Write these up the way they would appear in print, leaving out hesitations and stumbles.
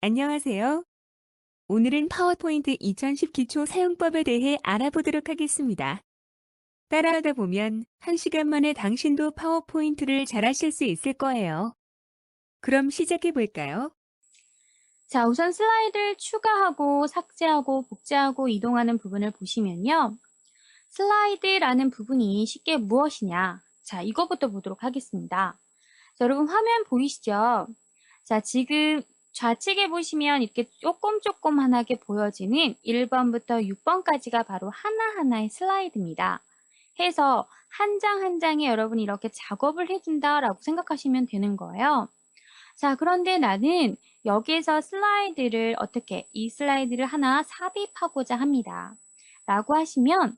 안녕하세요. 오늘은 파워포인트 2010 기초 사용법에 대해 알아보도록 하겠습니다. 따라하다 보면 1시간 만에 당신도 파워포인트를 잘하실 수 있을 거예요. 그럼 시작해 볼까요? 자, 우선 슬라이드를 추가하고 삭제하고 복제하고 이동하는 부분을 보시면요. 슬라이드라는 부분이 쉽게 무엇이냐? 자, 이거부터 보도록 하겠습니다. 자, 여러분 화면 보이시죠? 자, 지금 좌측에 보시면 이렇게 조금조그만하게 보여지는 1번부터 6번까지가 바로 하나하나의 슬라이드입니다. 해서 한 장 한 장에 여러분이 이렇게 작업을 해준다라고 생각하시면 되는 거예요. 자, 그런데 나는 여기에서 슬라이드를 이 슬라이드를 하나 삽입하고자 합니다. 라고 하시면,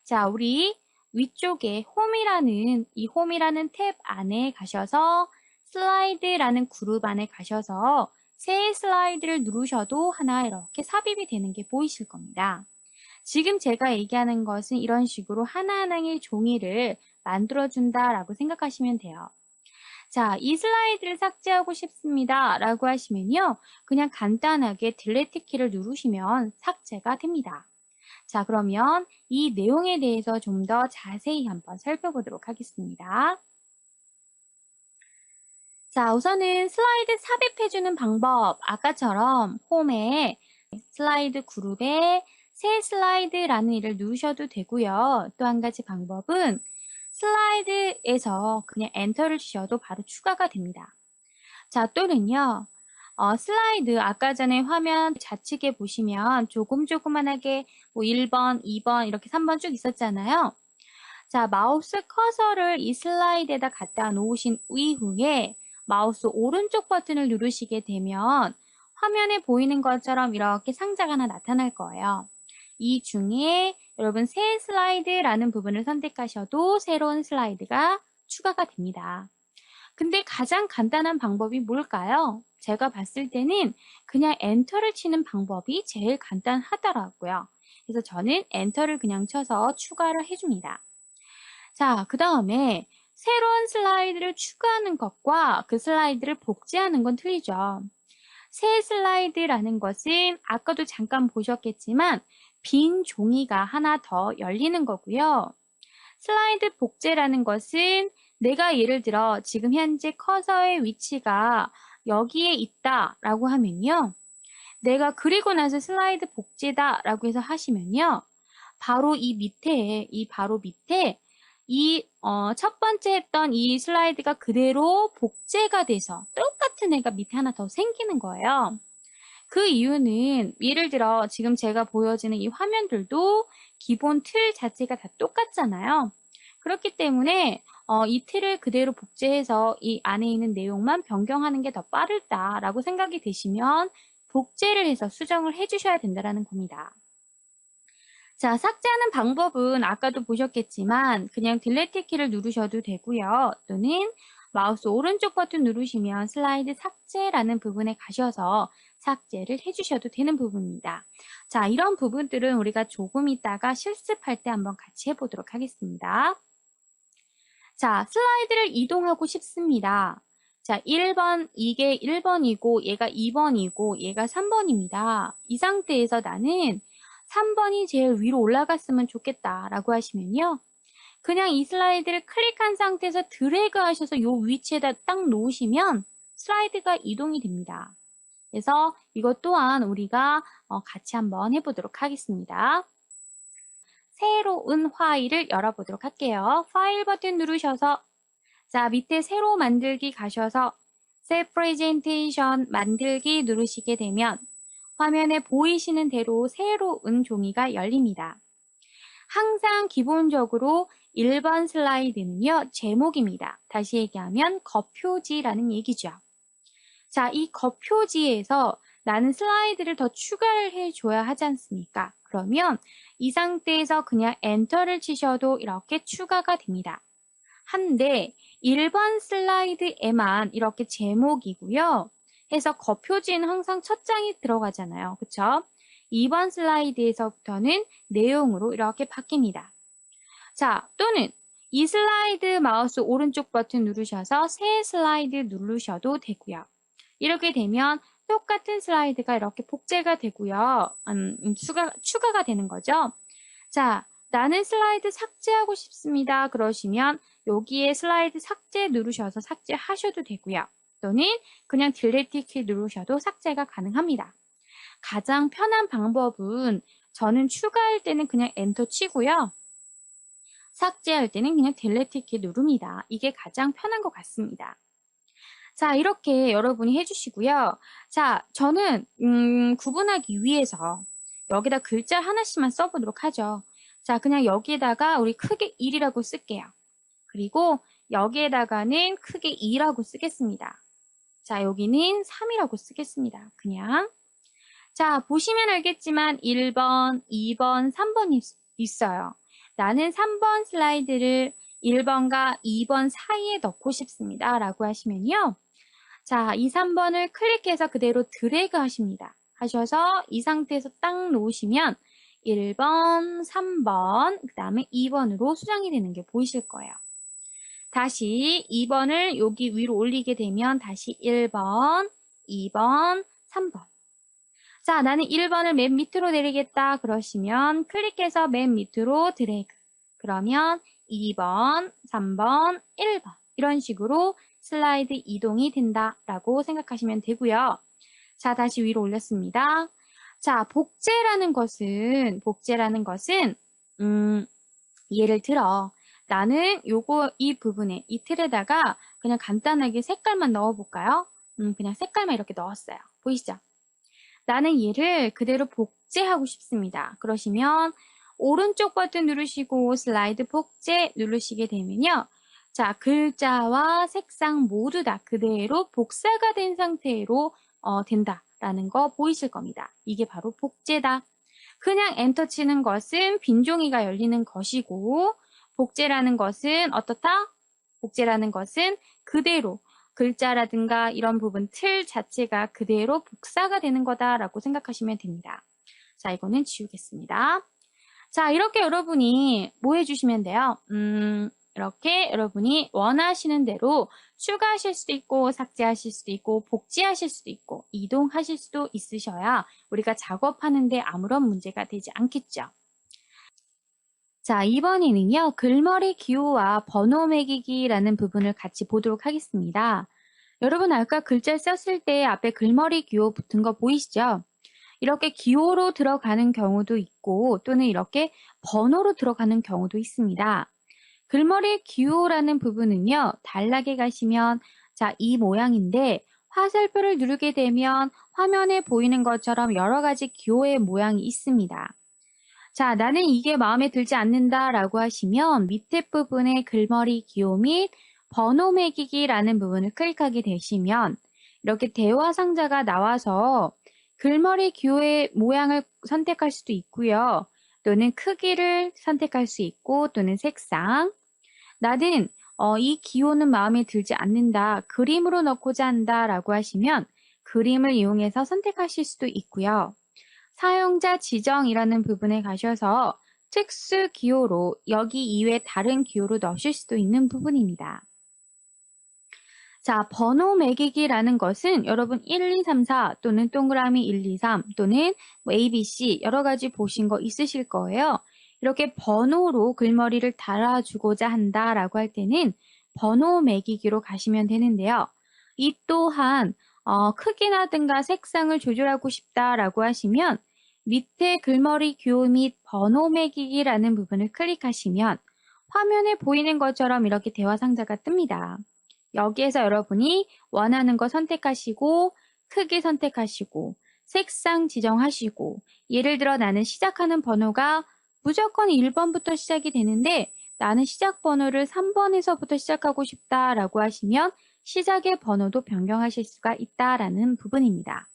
자, 우리 위쪽에 홈이라는 탭 안에 가셔서 슬라이드라는 그룹 안에 가셔서 새 슬라이드를 누르셔도 하나 이렇게 삽입이 되는 게 보이실 겁니다. 지금 제가 얘기하는 것은 이런 식으로 하나하나의 종이를 만들어준다라고 생각하시면 돼요. 자, 이 슬라이드를 삭제하고 싶습니다. 라고 하시면요. 그냥 간단하게 딜리트 키를 누르시면 삭제가 됩니다. 자, 그러면 이 내용에 대해서 좀 더 자세히 한번 살펴보도록 하겠습니다. 자, 우선은 슬라이드 삽입해주는 방법. 아까처럼 홈에 슬라이드 그룹에 새 슬라이드라는 일을 누르셔도 되고요. 또 한 가지 방법은 슬라이드에서 그냥 엔터를 치셔도 바로 추가가 됩니다. 자, 또는요. 슬라이드 아까 전에 화면 좌측에 보시면 조그만하게 뭐 1번, 2번 이렇게 3번 쭉 있었잖아요. 자, 마우스 커서를 이 슬라이드에다 갖다 놓으신 이후에 마우스 오른쪽 버튼을 누르시게 되면 화면에 보이는 것처럼 이렇게 상자가 하나 나타날 거예요. 이 중에 여러분 새 슬라이드라는 부분을 선택하셔도 새로운 슬라이드가 추가가 됩니다. 근데 가장 간단한 방법이 뭘까요? 제가 봤을 때는 그냥 엔터를 치는 방법이 제일 간단하더라고요. 그래서 저는 엔터를 그냥 쳐서 추가를 해줍니다. 자, 그 다음에 새로운 슬라이드를 추가하는 것과 그 슬라이드를 복제하는 건 틀리죠. 새 슬라이드라는 것은 아까도 잠깐 보셨겠지만 빈 종이가 하나 더 열리는 거고요. 슬라이드 복제라는 것은 내가 예를 들어 지금 현재 커서의 위치가 여기에 있다라고 하면요. 내가 그리고 나서 슬라이드 복제다라고 해서 하시면요. 바로 바로 밑에 첫 번째 했던 이 슬라이드가 그대로 복제가 돼서 똑같은 애가 밑에 하나 더 생기는 거예요. 그 이유는 예를 들어 지금 제가 보여지는 이 화면들도 기본 틀 자체가 다 똑같잖아요. 그렇기 때문에 이 틀을 그대로 복제해서 이 안에 있는 내용만 변경하는 게 더 빠르다라고 생각이 되시면 복제를 해서 수정을 해주셔야 된다는 겁니다. 자, 삭제하는 방법은 아까도 보셨겠지만 그냥 딜리트 키를 누르셔도 되고요. 또는 마우스 오른쪽 버튼 누르시면 슬라이드 삭제라는 부분에 가셔서 삭제를 해주셔도 되는 부분입니다. 자, 이런 부분들은 우리가 조금 있다가 실습할 때 한번 같이 해보도록 하겠습니다. 자, 슬라이드를 이동하고 싶습니다. 자, 이게 1번이고 얘가 2번이고 얘가 3번입니다. 이 상태에서 나는 3번이 제일 위로 올라갔으면 좋겠다라고 하시면요. 그냥 이 슬라이드를 클릭한 상태에서 드래그 하셔서 이 위치에다 딱 놓으시면 슬라이드가 이동이 됩니다. 그래서 이것 또한 우리가 같이 한번 해보도록 하겠습니다. 새로운 파일을 열어보도록 할게요. 파일 버튼 누르셔서 자, 밑에 새로 만들기 가셔서 셀 프레젠테이션 만들기 누르시게 되면 화면에 보이시는 대로 새로운 종이가 열립니다. 항상 기본적으로 1번 슬라이드는요, 제목입니다. 다시 얘기하면 겉표지라는 얘기죠. 자, 이 겉표지에서 나는 슬라이드를 더 추가를 해줘야 하지 않습니까? 그러면 이 상태에서 그냥 엔터를 치셔도 이렇게 추가가 됩니다. 한데 1번 슬라이드에만 이렇게 제목이고요. 해서 겉표지는 항상 첫 장이 들어가잖아요. 그쵸? 2번 슬라이드에서부터는 내용으로 이렇게 바뀝니다. 자, 또는 이 슬라이드 마우스 오른쪽 버튼 누르셔서 새 슬라이드 누르셔도 되고요. 이렇게 되면 똑같은 슬라이드가 이렇게 복제가 되고요. 추가가 되는 거죠. 자, 나는 슬라이드 삭제하고 싶습니다. 그러시면 여기에 슬라이드 삭제 누르셔서 삭제하셔도 되고요. 또는 그냥 딜리트 키 누르셔도 삭제가 가능합니다. 가장 편한 방법은 저는 추가할 때는 그냥 엔터 치고요. 삭제할 때는 그냥 딜리트 키 누릅니다. 이게 가장 편한 것 같습니다. 자, 이렇게 여러분이 해주시고요. 자, 저는 구분하기 위해서 여기다 글자 하나씩만 써보도록 하죠. 자, 그냥 여기에다가 우리 크게 1이라고 쓸게요. 그리고 여기에다가는 크게 2라고 쓰겠습니다. 자, 여기는 3이라고 쓰겠습니다. 그냥. 자, 보시면 알겠지만 1번, 2번, 3번이 있어요. 나는 3번 슬라이드를 1번과 2번 사이에 넣고 싶습니다. 라고 하시면요. 자, 이 3번을 클릭해서 그대로 드래그 하십니다. 하셔서 이 상태에서 딱 놓으시면 1번, 3번, 그 다음에 2번으로 수정이 되는 게 보이실 거예요. 다시 2번을 여기 위로 올리게 되면 다시 1번, 2번, 3번. 자, 나는 1번을 맨 밑으로 내리겠다 그러시면 클릭해서 맨 밑으로 드래그. 그러면 2번, 3번, 1번 이런 식으로 슬라이드 이동이 된다라고 생각하시면 되고요. 자, 다시 위로 올렸습니다. 자, 복제라는 것은 예를 들어 나는 이 부분에 이 틀에다가 그냥 간단하게 색깔만 넣어볼까요? 그냥 색깔만 이렇게 넣었어요. 보이시죠? 나는 얘를 그대로 복제하고 싶습니다. 그러시면 오른쪽 버튼 누르시고 슬라이드 복제 누르시게 되면요. 자, 글자와 색상 모두 다 그대로 복사가 된 상태로 된다라는 거 보이실 겁니다. 이게 바로 복제다. 그냥 엔터 치는 것은 빈 종이가 열리는 것이고 복제라는 것은 어떻다? 복제라는 것은 그대로 글자라든가 이런 부분 틀 자체가 그대로 복사가 되는 거다라고 생각하시면 됩니다. 자, 이거는 지우겠습니다. 자, 이렇게 여러분이 뭐 해주시면 돼요? 이렇게 여러분이 원하시는 대로 추가하실 수도 있고 삭제하실 수도 있고 복제하실 수도 있고 이동하실 수도 있으셔야 우리가 작업하는데 아무런 문제가 되지 않겠죠. 자, 이번에는요, 글머리 기호와 번호 매기기라는 부분을 같이 보도록 하겠습니다. 여러분 아까 글자 썼을 때 앞에 글머리 기호 붙은 거 보이시죠? 이렇게 기호로 들어가는 경우도 있고 또는 이렇게 번호로 들어가는 경우도 있습니다. 글머리 기호라는 부분은요, 단락에 가시면 자, 이 모양인데 화살표를 누르게 되면 화면에 보이는 것처럼 여러 가지 기호의 모양이 있습니다. 자, 나는 이게 마음에 들지 않는다 라고 하시면 밑에 부분에 글머리 기호 및 번호 매기기라는 부분을 클릭하게 되시면 이렇게 대화 상자가 나와서 글머리 기호의 모양을 선택할 수도 있고요. 또는 크기를 선택할 수 있고 또는 색상. 나는 이 기호는 마음에 들지 않는다. 그림으로 넣고자 한다 라고 하시면 그림을 이용해서 선택하실 수도 있고요. 사용자 지정이라는 부분에 가셔서 특수 기호로 여기 이외 다른 기호로 넣으실 수도 있는 부분입니다. 자, 번호 매기기라는 것은 여러분 1, 2, 3, 4 또는 동그라미 1, 2, 3 또는 ABC 여러 가지 보신 거 있으실 거예요. 이렇게 번호로 글머리를 달아주고자 한다라고 할 때는 번호 매기기로 가시면 되는데요. 이 또한 크기라든가 색상을 조절하고 싶다라고 하시면 밑에 글머리 기호 및 번호 매기기라는 부분을 클릭하시면 화면에 보이는 것처럼 이렇게 대화 상자가 뜹니다. 여기에서 여러분이 원하는 거 선택하시고 크기 선택하시고 색상 지정하시고 예를 들어 나는 시작하는 번호가 무조건 1번부터 시작이 되는데 나는 시작 번호를 3번에서부터 시작하고 싶다라고 하시면 시작의 번호도 변경하실 수가 있다라는 부분입니다.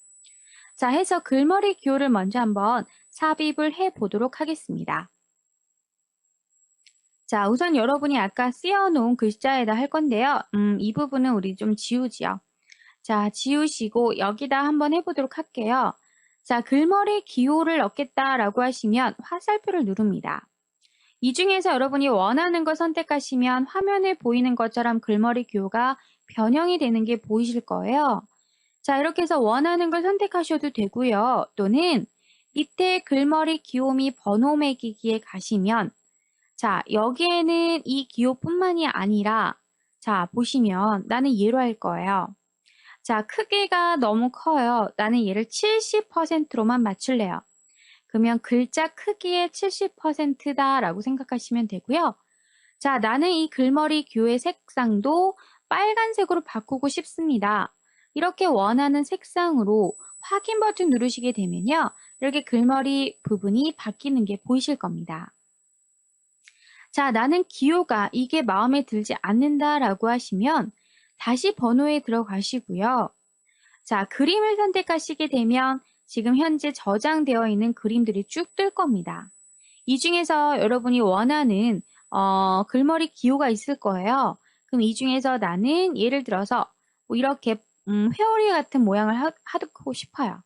자, 해서 글머리 기호를 먼저 한번 삽입을 해 보도록 하겠습니다. 자, 우선 여러분이 아까 씌워놓은 글자에다 할 건데요. 이 부분은 우리 좀 지우지요. 자, 지우시고 여기다 한번 해보도록 할게요. 자, 글머리 기호를 넣겠다라고 하시면 화살표를 누릅니다. 이 중에서 여러분이 원하는 거 선택하시면 화면에 보이는 것처럼 글머리 기호가 변형이 되는 게 보이실 거예요. 자, 이렇게 해서 원하는 걸 선택하셔도 되고요. 또는 밑에 글머리 기호 및 번호 매기기에 가시면 자, 여기에는 이 기호뿐만이 아니라 자, 보시면 나는 얘로 할 거예요. 자, 크기가 너무 커요. 나는 얘를 70%로만 맞출래요. 그러면 글자 크기의 70%다라고 생각하시면 되고요. 자, 나는 이 글머리 기호의 색상도 빨간색으로 바꾸고 싶습니다. 이렇게 원하는 색상으로 확인 버튼 누르시게 되면요. 이렇게 글머리 부분이 바뀌는 게 보이실 겁니다. 자, 나는 기호가 이게 마음에 들지 않는다라고 하시면 다시 번호에 들어가시고요. 자, 그림을 선택하시게 되면 지금 현재 저장되어 있는 그림들이 쭉 뜰 겁니다. 이 중에서 여러분이 원하는 글머리 기호가 있을 거예요. 그럼 이 중에서 나는 예를 들어서 뭐 이렇게 회오리 같은 모양을 하고 싶어요.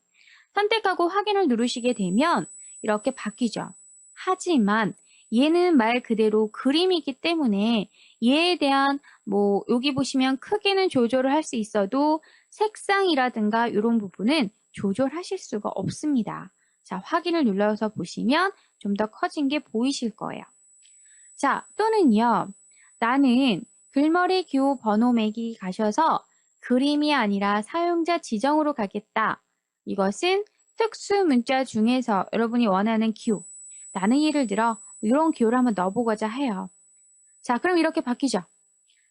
선택하고 확인을 누르시게 되면 이렇게 바뀌죠. 하지만 얘는 말 그대로 그림이기 때문에 얘에 대한 뭐 여기 보시면 크기는 조절을 할 수 있어도 색상이라든가 이런 부분은 조절하실 수가 없습니다. 자, 확인을 눌러서 보시면 좀 더 커진 게 보이실 거예요. 자, 또는요. 나는 글머리 기호 번호 매기 가셔서 그림이 아니라 사용자 지정으로 가겠다. 이것은 특수 문자 중에서 여러분이 원하는 기호. 나는 예를 들어 이런 기호를 한번 넣어보고자 해요. 자, 그럼 이렇게 바뀌죠.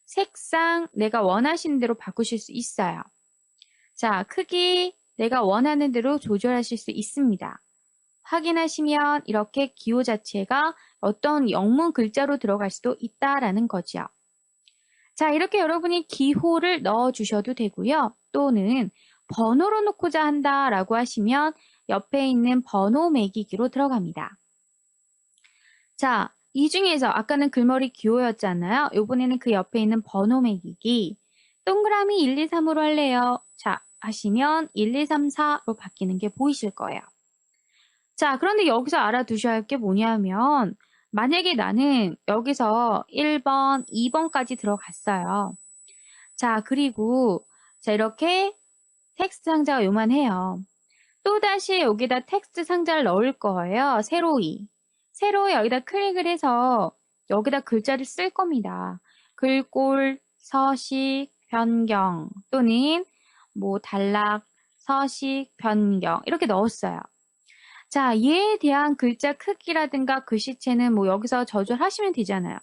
색상 내가 원하시는 대로 바꾸실 수 있어요. 자, 크기 내가 원하는 대로 조절하실 수 있습니다. 확인하시면 이렇게 기호 자체가 어떤 영문 글자로 들어갈 수도 있다라는 거죠. 자, 이렇게 여러분이 기호를 넣어 주셔도 되고요. 또는 번호로 놓고자 한다라고 하시면 옆에 있는 번호 매기기로 들어갑니다. 자, 이 중에서 아까는 글머리 기호였잖아요. 이번에는 그 옆에 있는 번호 매기기. 동그라미 1, 2, 3으로 할래요. 자, 하시면 1, 2, 3, 4로 바뀌는 게 보이실 거예요. 자, 그런데 여기서 알아두셔야 할 게 뭐냐면 만약에 나는 여기서 1번, 2번까지 들어갔어요. 자, 그리고 자, 이렇게 텍스트 상자가 요만해요. 또다시 여기다 텍스트 상자를 넣을 거예요. 세로에 여기다 클릭을 해서 여기다 글자를 쓸 겁니다. 글꼴, 서식, 변경 또는 뭐 단락, 서식, 변경 이렇게 넣었어요. 자, 얘에 대한 글자 크기라든가 글씨체는 뭐 여기서 조절하시면 되잖아요.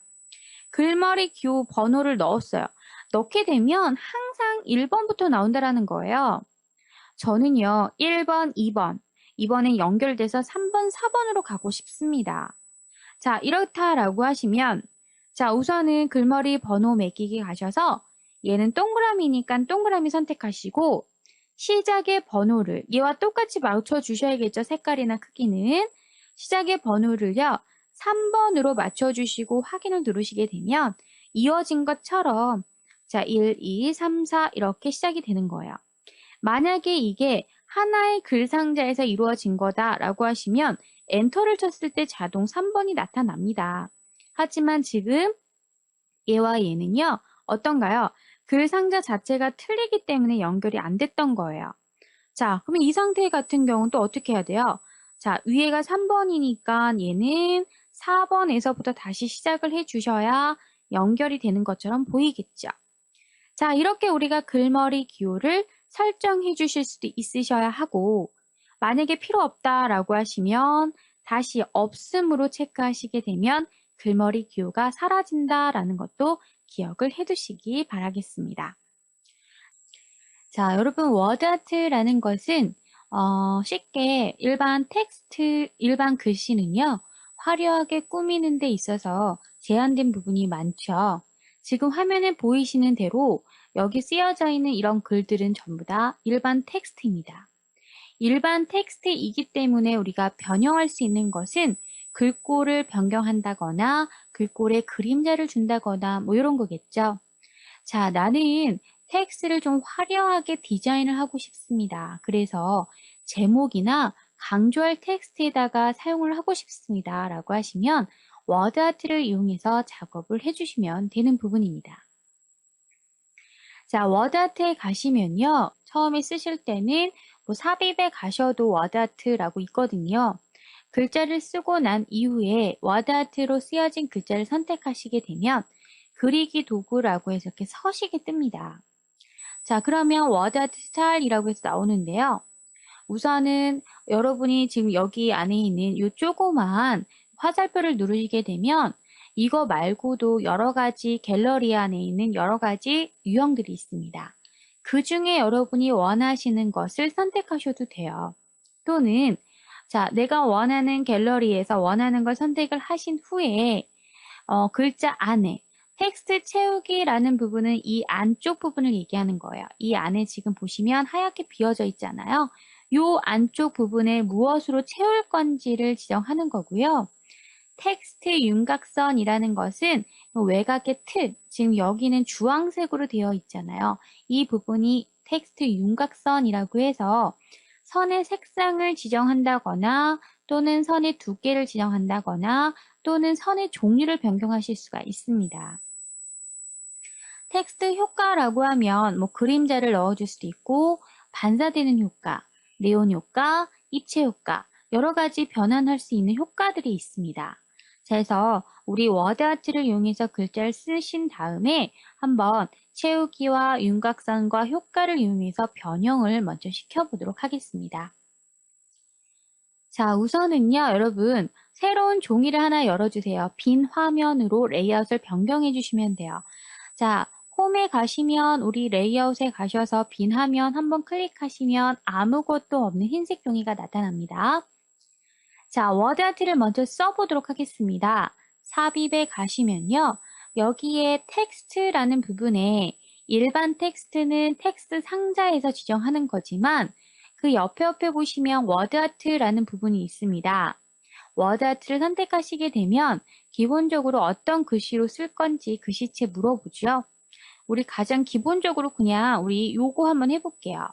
글머리 기호 번호를 넣었어요. 넣게 되면 항상 1번부터 나온다라는 거예요. 저는요, 1번, 2번, 이번엔 연결돼서 3번, 4번으로 가고 싶습니다. 자, 이렇다라고 하시면, 자, 우선은 글머리 번호 매기기 가셔서 얘는 동그라미니까 동그라미 선택하시고, 시작의 번호를 얘와 똑같이 맞춰 주셔야겠죠. 색깔이나 크기는. 시작의 번호를요. 3번으로 맞춰 주시고 확인을 누르시게 되면 이어진 것처럼 자, 1, 2, 3, 4 이렇게 시작이 되는 거예요. 만약에 이게 하나의 글 상자에서 이루어진 거다라고 하시면 엔터를 쳤을 때 자동 3번이 나타납니다. 하지만 지금 얘와 얘는요. 어떤가요? 글 상자 자체가 틀리기 때문에 연결이 안 됐던 거예요. 자, 그러면 이 상태 같은 경우는 또 어떻게 해야 돼요? 자, 위에가 3번이니까 얘는 4번에서부터 다시 시작을 해 주셔야 연결이 되는 것처럼 보이겠죠. 자, 이렇게 우리가 글머리 기호를 설정해 주실 수도 있으셔야 하고, 만약에 필요 없다라고 하시면 다시 없음으로 체크하시게 되면 글머리 기호가 사라진다라는 것도 기억을 해 두시기 바라겠습니다. 자, 여러분 워드아트라는 것은 쉽게 일반 텍스트, 일반 글씨는요. 화려하게 꾸미는 데 있어서 제한된 부분이 많죠. 지금 화면에 보이시는 대로 여기 쓰여져 있는 이런 글들은 전부 다 일반 텍스트입니다. 일반 텍스트이기 때문에 우리가 변형할 수 있는 것은 글꼴을 변경한다거나 글꼴에 그림자를 준다거나 뭐 이런 거겠죠. 자, 나는 텍스트를 좀 화려하게 디자인을 하고 싶습니다. 그래서 제목이나 강조할 텍스트에다가 사용을 하고 싶습니다. 라고 하시면 워드아트를 이용해서 작업을 해주시면 되는 부분입니다. 자, 워드아트에 가시면요. 처음에 쓰실 때는 뭐 삽입에 가셔도 워드아트라고 있거든요. 글자를 쓰고 난 이후에 워드아트로 쓰여진 글자를 선택하시게 되면 그리기 도구라고 해서 이렇게 서식이 뜹니다. 자, 그러면 워드아트 스타일이라고 해서 나오는데요. 우선은 여러분이 지금 여기 안에 있는 이 조그만 화살표를 누르시게 되면 이거 말고도 여러 가지 갤러리 안에 있는 여러 가지 유형들이 있습니다. 그 중에 여러분이 원하시는 것을 선택하셔도 돼요. 또는 자, 내가 원하는 갤러리에서 원하는 걸 선택을 하신 후에 글자 안에 텍스트 채우기라는 부분은 이 안쪽 부분을 얘기하는 거예요. 이 안에 지금 보시면 하얗게 비어져 있잖아요. 이 안쪽 부분에 무엇으로 채울 건지를 지정하는 거고요. 텍스트 윤곽선이라는 것은 외곽의 틀, 지금 여기는 주황색으로 되어 있잖아요. 이 부분이 텍스트 윤곽선이라고 해서 선의 색상을 지정한다거나 또는 선의 두께를 지정한다거나 또는 선의 종류를 변경하실 수가 있습니다. 텍스트 효과라고 하면 뭐 그림자를 넣어줄 수도 있고 반사되는 효과, 네온 효과, 입체 효과 여러 가지 변환할 수 있는 효과들이 있습니다. 그래서 우리 워드아트를 이용해서 글자를 쓰신 다음에 한번 채우기와 윤곽선과 효과를 이용해서 변형을 먼저 시켜보도록 하겠습니다. 자, 우선은요, 여러분, 새로운 종이를 하나 열어주세요. 빈 화면으로 레이아웃을 변경해 주시면 돼요. 자, 홈에 가시면 우리 레이아웃에 가셔서 빈 화면 한번 클릭하시면 아무것도 없는 흰색 종이가 나타납니다. 자, 워드아트를 먼저 써보도록 하겠습니다. 삽입에 가시면요. 여기에 텍스트라는 부분에 일반 텍스트는 텍스트 상자에서 지정하는 거지만 그 옆에 보시면 워드아트라는 부분이 있습니다. 워드아트를 선택하시게 되면 기본적으로 어떤 글씨로 쓸 건지 글씨체 물어보죠. 우리 가장 기본적으로 그냥 우리 요거 한번 해볼게요.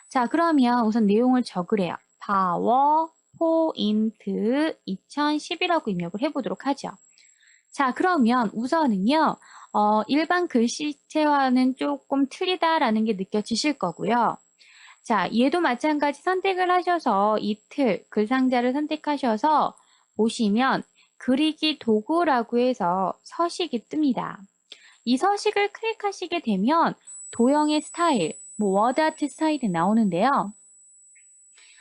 자, 그러면 우선 내용을 적으래요. 파워포인트 2010이라고 입력을 해보도록 하죠. 자, 그러면 우선은요, 일반 글씨체와는 조금 틀리다라는 게 느껴지실 거고요. 자, 얘도 마찬가지 선택을 하셔서 이 틀, 글상자를 선택하셔서 보시면 그리기 도구라고 해서 서식이 뜹니다. 이 서식을 클릭하시게 되면 도형의 스타일, 뭐 워드아트 스타일이 나오는데요.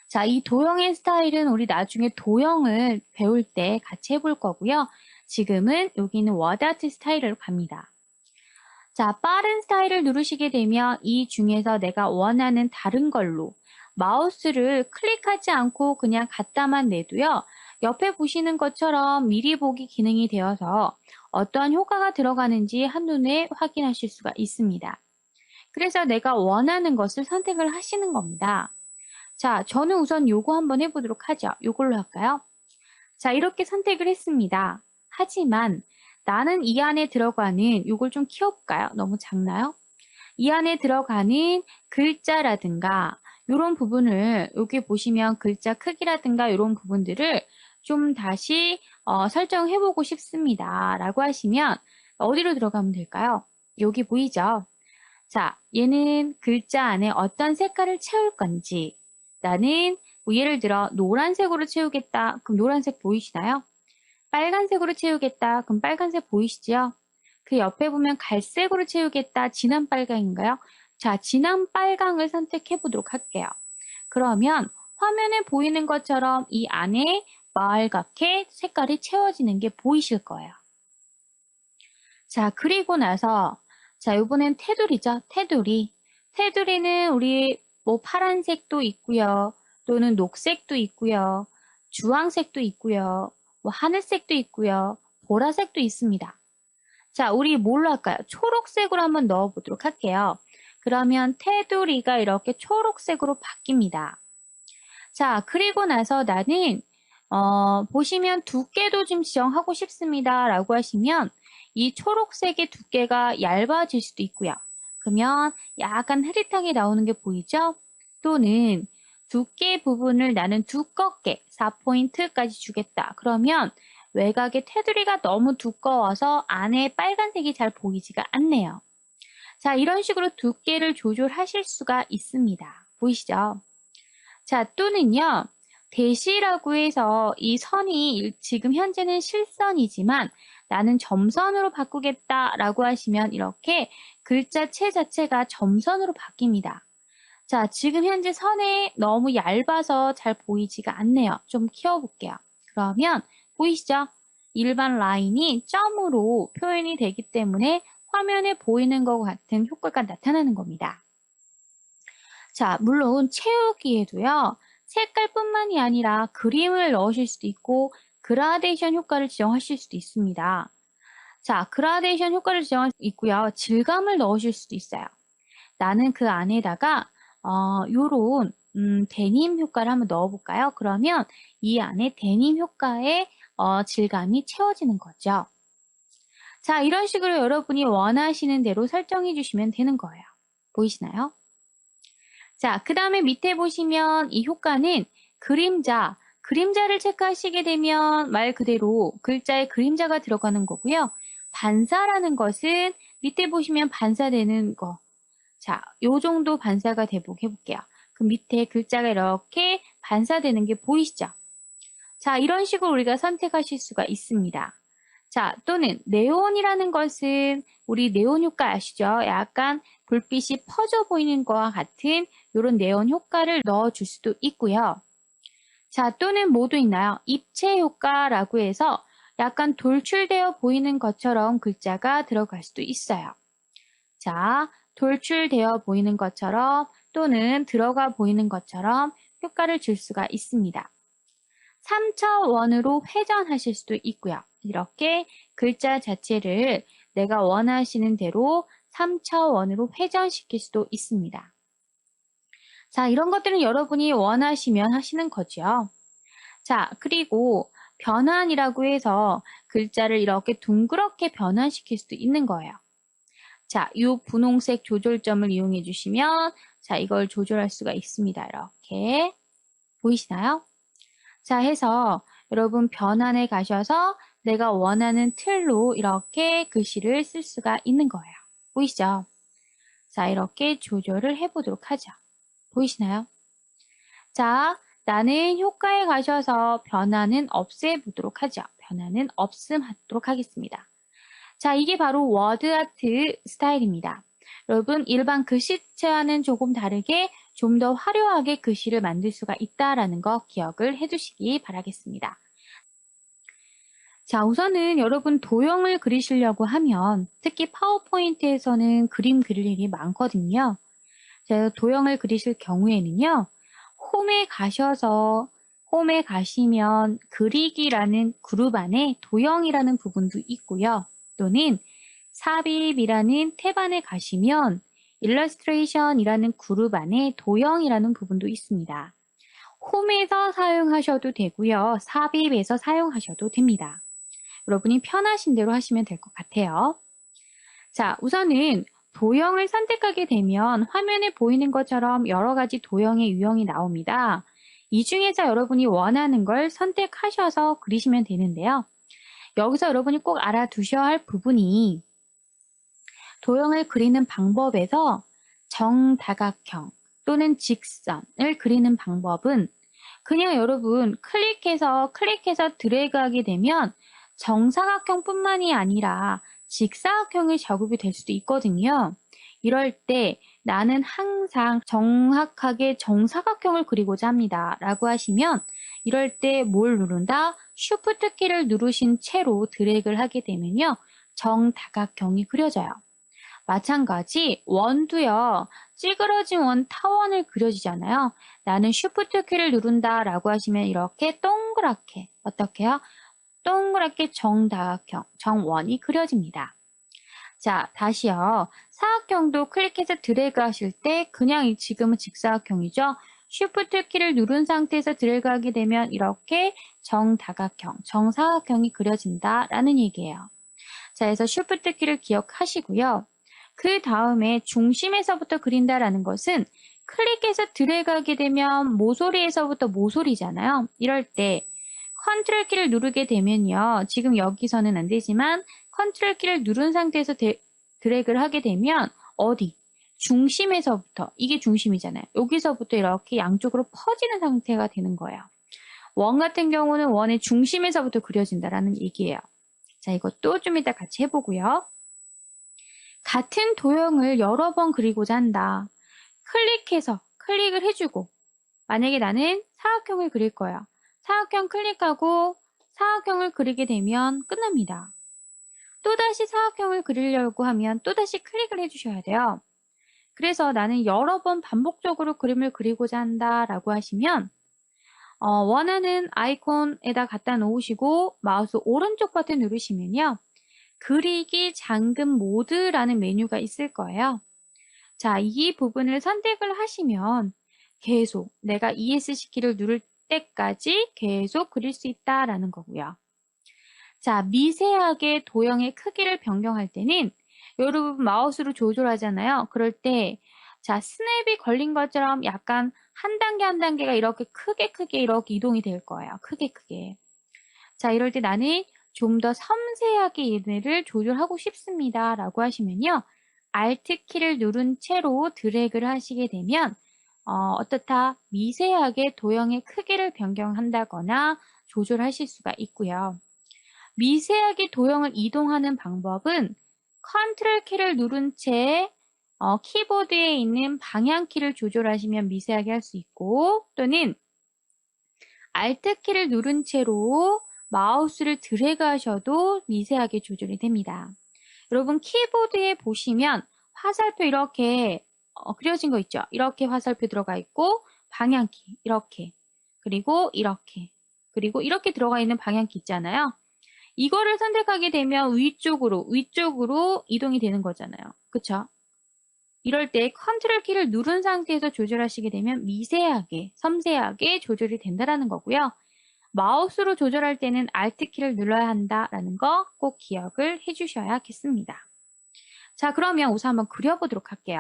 자, 이 도형의 스타일은 우리 나중에 도형을 배울 때 같이 해볼 거고요. 지금은 여기는 워드아트 스타일로 갑니다. 자, 빠른 스타일을 누르시게 되면 이 중에서 내가 원하는 다른 걸로 마우스를 클릭하지 않고 그냥 갖다만 내도요. 옆에 보시는 것처럼 미리 보기 기능이 되어서 어떠한 효과가 들어가는지 한눈에 확인하실 수가 있습니다. 그래서 내가 원하는 것을 선택을 하시는 겁니다. 자, 저는 우선 요거 한번 해보도록 하죠. 요걸로 할까요? 자, 이렇게 선택을 했습니다. 하지만 나는 이 안에 들어가는 요걸 좀 키워볼까요? 너무 작나요? 이 안에 들어가는 글자라든가 이런 부분을 여기 보시면 글자 크기라든가 이런 부분들을 좀 다시 설정해보고 싶습니다. 라고 하시면 어디로 들어가면 될까요? 여기 보이죠? 자, 얘는 글자 안에 어떤 색깔을 채울 건지 나는 뭐 예를 들어 노란색으로 채우겠다. 그럼 노란색 보이시나요? 빨간색으로 채우겠다. 그럼 빨간색 보이시죠? 그 옆에 보면 갈색으로 채우겠다. 진한 빨강인가요? 자, 진한 빨강을 선택해 보도록 할게요. 그러면 화면에 보이는 것처럼 이 안에 빨갛게 색깔이 채워지는 게 보이실 거예요. 자, 그리고 나서 자, 이번엔 테두리죠. 테두리. 테두리는 우리 뭐 파란색도 있고요. 또는 녹색도 있고요. 주황색도 있고요. 뭐 하늘색도 있고요. 보라색도 있습니다. 자, 우리 뭘로 할까요? 초록색으로 한번 넣어보도록 할게요. 그러면 테두리가 이렇게 초록색으로 바뀝니다. 자, 그리고 나서 나는 보시면 두께도 좀 지정하고 싶습니다. 라고 하시면 이 초록색의 두께가 얇아질 수도 있고요. 그러면 약간 흐릿하게 나오는 게 보이죠? 또는 두께 부분을 나는 두껍게 4포인트까지 주겠다. 그러면 외곽의 테두리가 너무 두꺼워서 안에 빨간색이 잘 보이지가 않네요. 자, 이런 식으로 두께를 조절하실 수가 있습니다. 보이시죠? 자, 또는요, 대시라고 해서 이 선이 지금 현재는 실선이지만 나는 점선으로 바꾸겠다라고 하시면 이렇게 글자체 자체가 점선으로 바뀝니다. 자, 지금 현재 선에 너무 얇아서 잘 보이지가 않네요. 좀 키워볼게요. 그러면 보이시죠? 일반 라인이 점으로 표현이 되기 때문에 화면에 보이는 것 같은 효과가 나타나는 겁니다. 자, 물론 채우기에도요, 색깔뿐만이 아니라 그림을 넣으실 수도 있고 그라데이션 효과를 지정하실 수도 있습니다. 자, 그라데이션 효과를 지정할 수 있고요. 질감을 넣으실 수도 있어요. 나는 그 안에다가 요런 데님 효과를 한번 넣어볼까요? 그러면 이 안에 데님 효과의 질감이 채워지는 거죠. 자, 이런 식으로 여러분이 원하시는 대로 설정해 주시면 되는 거예요. 보이시나요? 자, 그 다음에 밑에 보시면 이 효과는 그림자를 체크하시게 되면 말 그대로 글자에 그림자가 들어가는 거고요. 반사라는 것은 밑에 보시면 반사되는 거. 자, 요 정도 반사가 되도록 해볼게요. 그 밑에 글자가 이렇게 반사되는 게 보이시죠? 자, 이런 식으로 우리가 선택하실 수가 있습니다. 자, 또는 네온이라는 것은 우리 네온 효과 아시죠? 약간 불빛이 퍼져 보이는 것과 같은 이런 네온 효과를 넣어줄 수도 있고요. 자, 또는 뭐도 있나요? 입체 효과라고 해서 약간 돌출되어 보이는 것처럼 글자가 들어갈 수도 있어요. 자, 돌출되어 보이는 것처럼 또는 들어가 보이는 것처럼 효과를 줄 수가 있습니다. 3차원으로 회전하실 수도 있고요. 이렇게 글자 자체를 내가 원하시는 대로 3차원으로 회전시킬 수도 있습니다. 자, 이런 것들은 여러분이 원하시면 하시는 거죠. 자, 그리고 변환이라고 해서 글자를 이렇게 둥그렇게 변환시킬 수도 있는 거예요. 자, 이 분홍색 조절점을 이용해 주시면 자, 이걸 조절할 수가 있습니다. 이렇게 보이시나요? 자, 해서 여러분 변환에 가셔서 내가 원하는 틀로 이렇게 글씨를 쓸 수가 있는 거예요. 보이시죠? 자, 이렇게 조절을 해보도록 하죠. 보이시나요? 자, 나는 효과에 가셔서 변환은 없애보도록 하죠. 변환은 없음하도록 하겠습니다. 자, 이게 바로 워드 아트 스타일입니다. 여러분, 일반 글씨체와는 조금 다르게 좀 더 화려하게 글씨를 만들 수가 있다라는 거 기억을 해두시기 바라겠습니다. 자, 우선은 여러분 도형을 그리시려고 하면 특히 파워포인트에서는 그림 그릴 일이 많거든요. 자, 도형을 그리실 경우에는요. 홈에 가시면 그리기라는 그룹 안에 도형이라는 부분도 있고요. 또는 삽입이라는 탭 안에 가시면 일러스트레이션이라는 그룹 안에 도형이라는 부분도 있습니다. 홈에서 사용하셔도 되고요. 삽입에서 사용하셔도 됩니다. 여러분이 편하신 대로 하시면 될 것 같아요. 자, 우선은 도형을 선택하게 되면 화면에 보이는 것처럼 여러 가지 도형의 유형이 나옵니다. 이 중에서 여러분이 원하는 걸 선택하셔서 그리시면 되는데요. 여기서 여러분이 꼭 알아두셔야 할 부분이 도형을 그리는 방법에서 정다각형 또는 직선을 그리는 방법은 그냥 여러분 클릭해서 드래그하게 되면 정사각형뿐만이 아니라 직사각형이 작업이 될 수도 있거든요. 이럴 때 나는 항상 정확하게 정사각형을 그리고자 합니다. 라고 하시면 이럴 때 뭘 누른다? 쉬프트 키를 누르신 채로 드래그를 하게 되면요. 정다각형이 그려져요. 마찬가지 원도요. 찌그러진 원 타원을 그려지잖아요. 나는 쉬프트 키를 누른다 라고 하시면 이렇게 동그랗게 어떻게 해요? 동그랗게 정다각형, 정원이 그려집니다. 자, 다시요. 사각형도 클릭해서 드래그 하실 때 그냥 지금은 직사각형이죠. 쉬프트 키를 누른 상태에서 드래그 하게 되면 이렇게 정다각형, 정사각형이 그려진다라는 얘기예요. 자, 그래서 쉬프트 키를 기억하시고요. 그 다음에 중심에서부터 그린다라는 것은 클릭해서 드래그 하게 되면 모서리에서부터 모서리잖아요. 이럴 때 컨트롤 키를 누르게 되면요. 지금 여기서는 안 되지만 컨트롤 키를 누른 상태에서 드래그를 하게 되면 어디? 중심에서부터, 이게 중심이잖아요. 여기서부터 이렇게 양쪽으로 퍼지는 상태가 되는 거예요. 원 같은 경우는 원의 중심에서부터 그려진다라는 얘기예요. 자, 이것도 좀 이따 같이 해보고요. 같은 도형을 여러 번 그리고자 한다. 클릭을 해주고, 만약에 나는 사각형을 그릴 거예요. 사각형 클릭하고 사각형을 그리게 되면 끝납니다. 또다시 사각형을 그리려고 하면 또다시 클릭을 해주셔야 돼요. 그래서 나는 여러 번 반복적으로 그림을 그리고자 한다라고 하시면 원하는 아이콘에다 갖다 놓으시고 마우스 오른쪽 버튼 누르시면요. 그리기 잠금 모드라는 메뉴가 있을 거예요. 자, 이 부분을 선택을 하시면 계속 내가 ESC 키를 누를 때까지 계속 그릴 수 있다라는 거고요. 자, 미세하게 도형의 크기를 변경할 때는 여러분 마우스로 조절하잖아요. 그럴 때 자, 스냅이 걸린 것처럼 약간 한 단계 한 단계가 이렇게 크게 이렇게 이동이 될 거예요. 크게. 자, 이럴 때 나는 좀 더 섬세하게 얘네를 조절하고 싶습니다. 라고 하시면요. Alt 키를 누른 채로 드래그를 하시게 되면 어떻다? 미세하게 도형의 크기를 변경한다거나 조절하실 수가 있고요. 미세하게 도형을 이동하는 방법은 컨트롤 키를 누른 채 키보드에 있는 방향키를 조절하시면 미세하게 할 수 있고 또는 Alt 키를 누른 채로 마우스를 드래그 하셔도 미세하게 조절이 됩니다. 여러분 키보드에 보시면 화살표 이렇게 그려진 거 있죠? 이렇게 화살표 들어가 있고 방향키 이렇게 그리고 이렇게 들어가 있는 방향키 있잖아요. 이거를 선택하게 되면 위쪽으로 이동이 되는 거잖아요. 그쵸? 이럴 때 컨트롤 키를 누른 상태에서 조절하시게 되면 미세하게, 섬세하게 조절이 된다는 거고요. 마우스로 조절할 때는 Alt 키를 눌러야 한다라는 거 꼭 기억을 해주셔야겠습니다. 자, 그러면 우선 한번 그려보도록 할게요.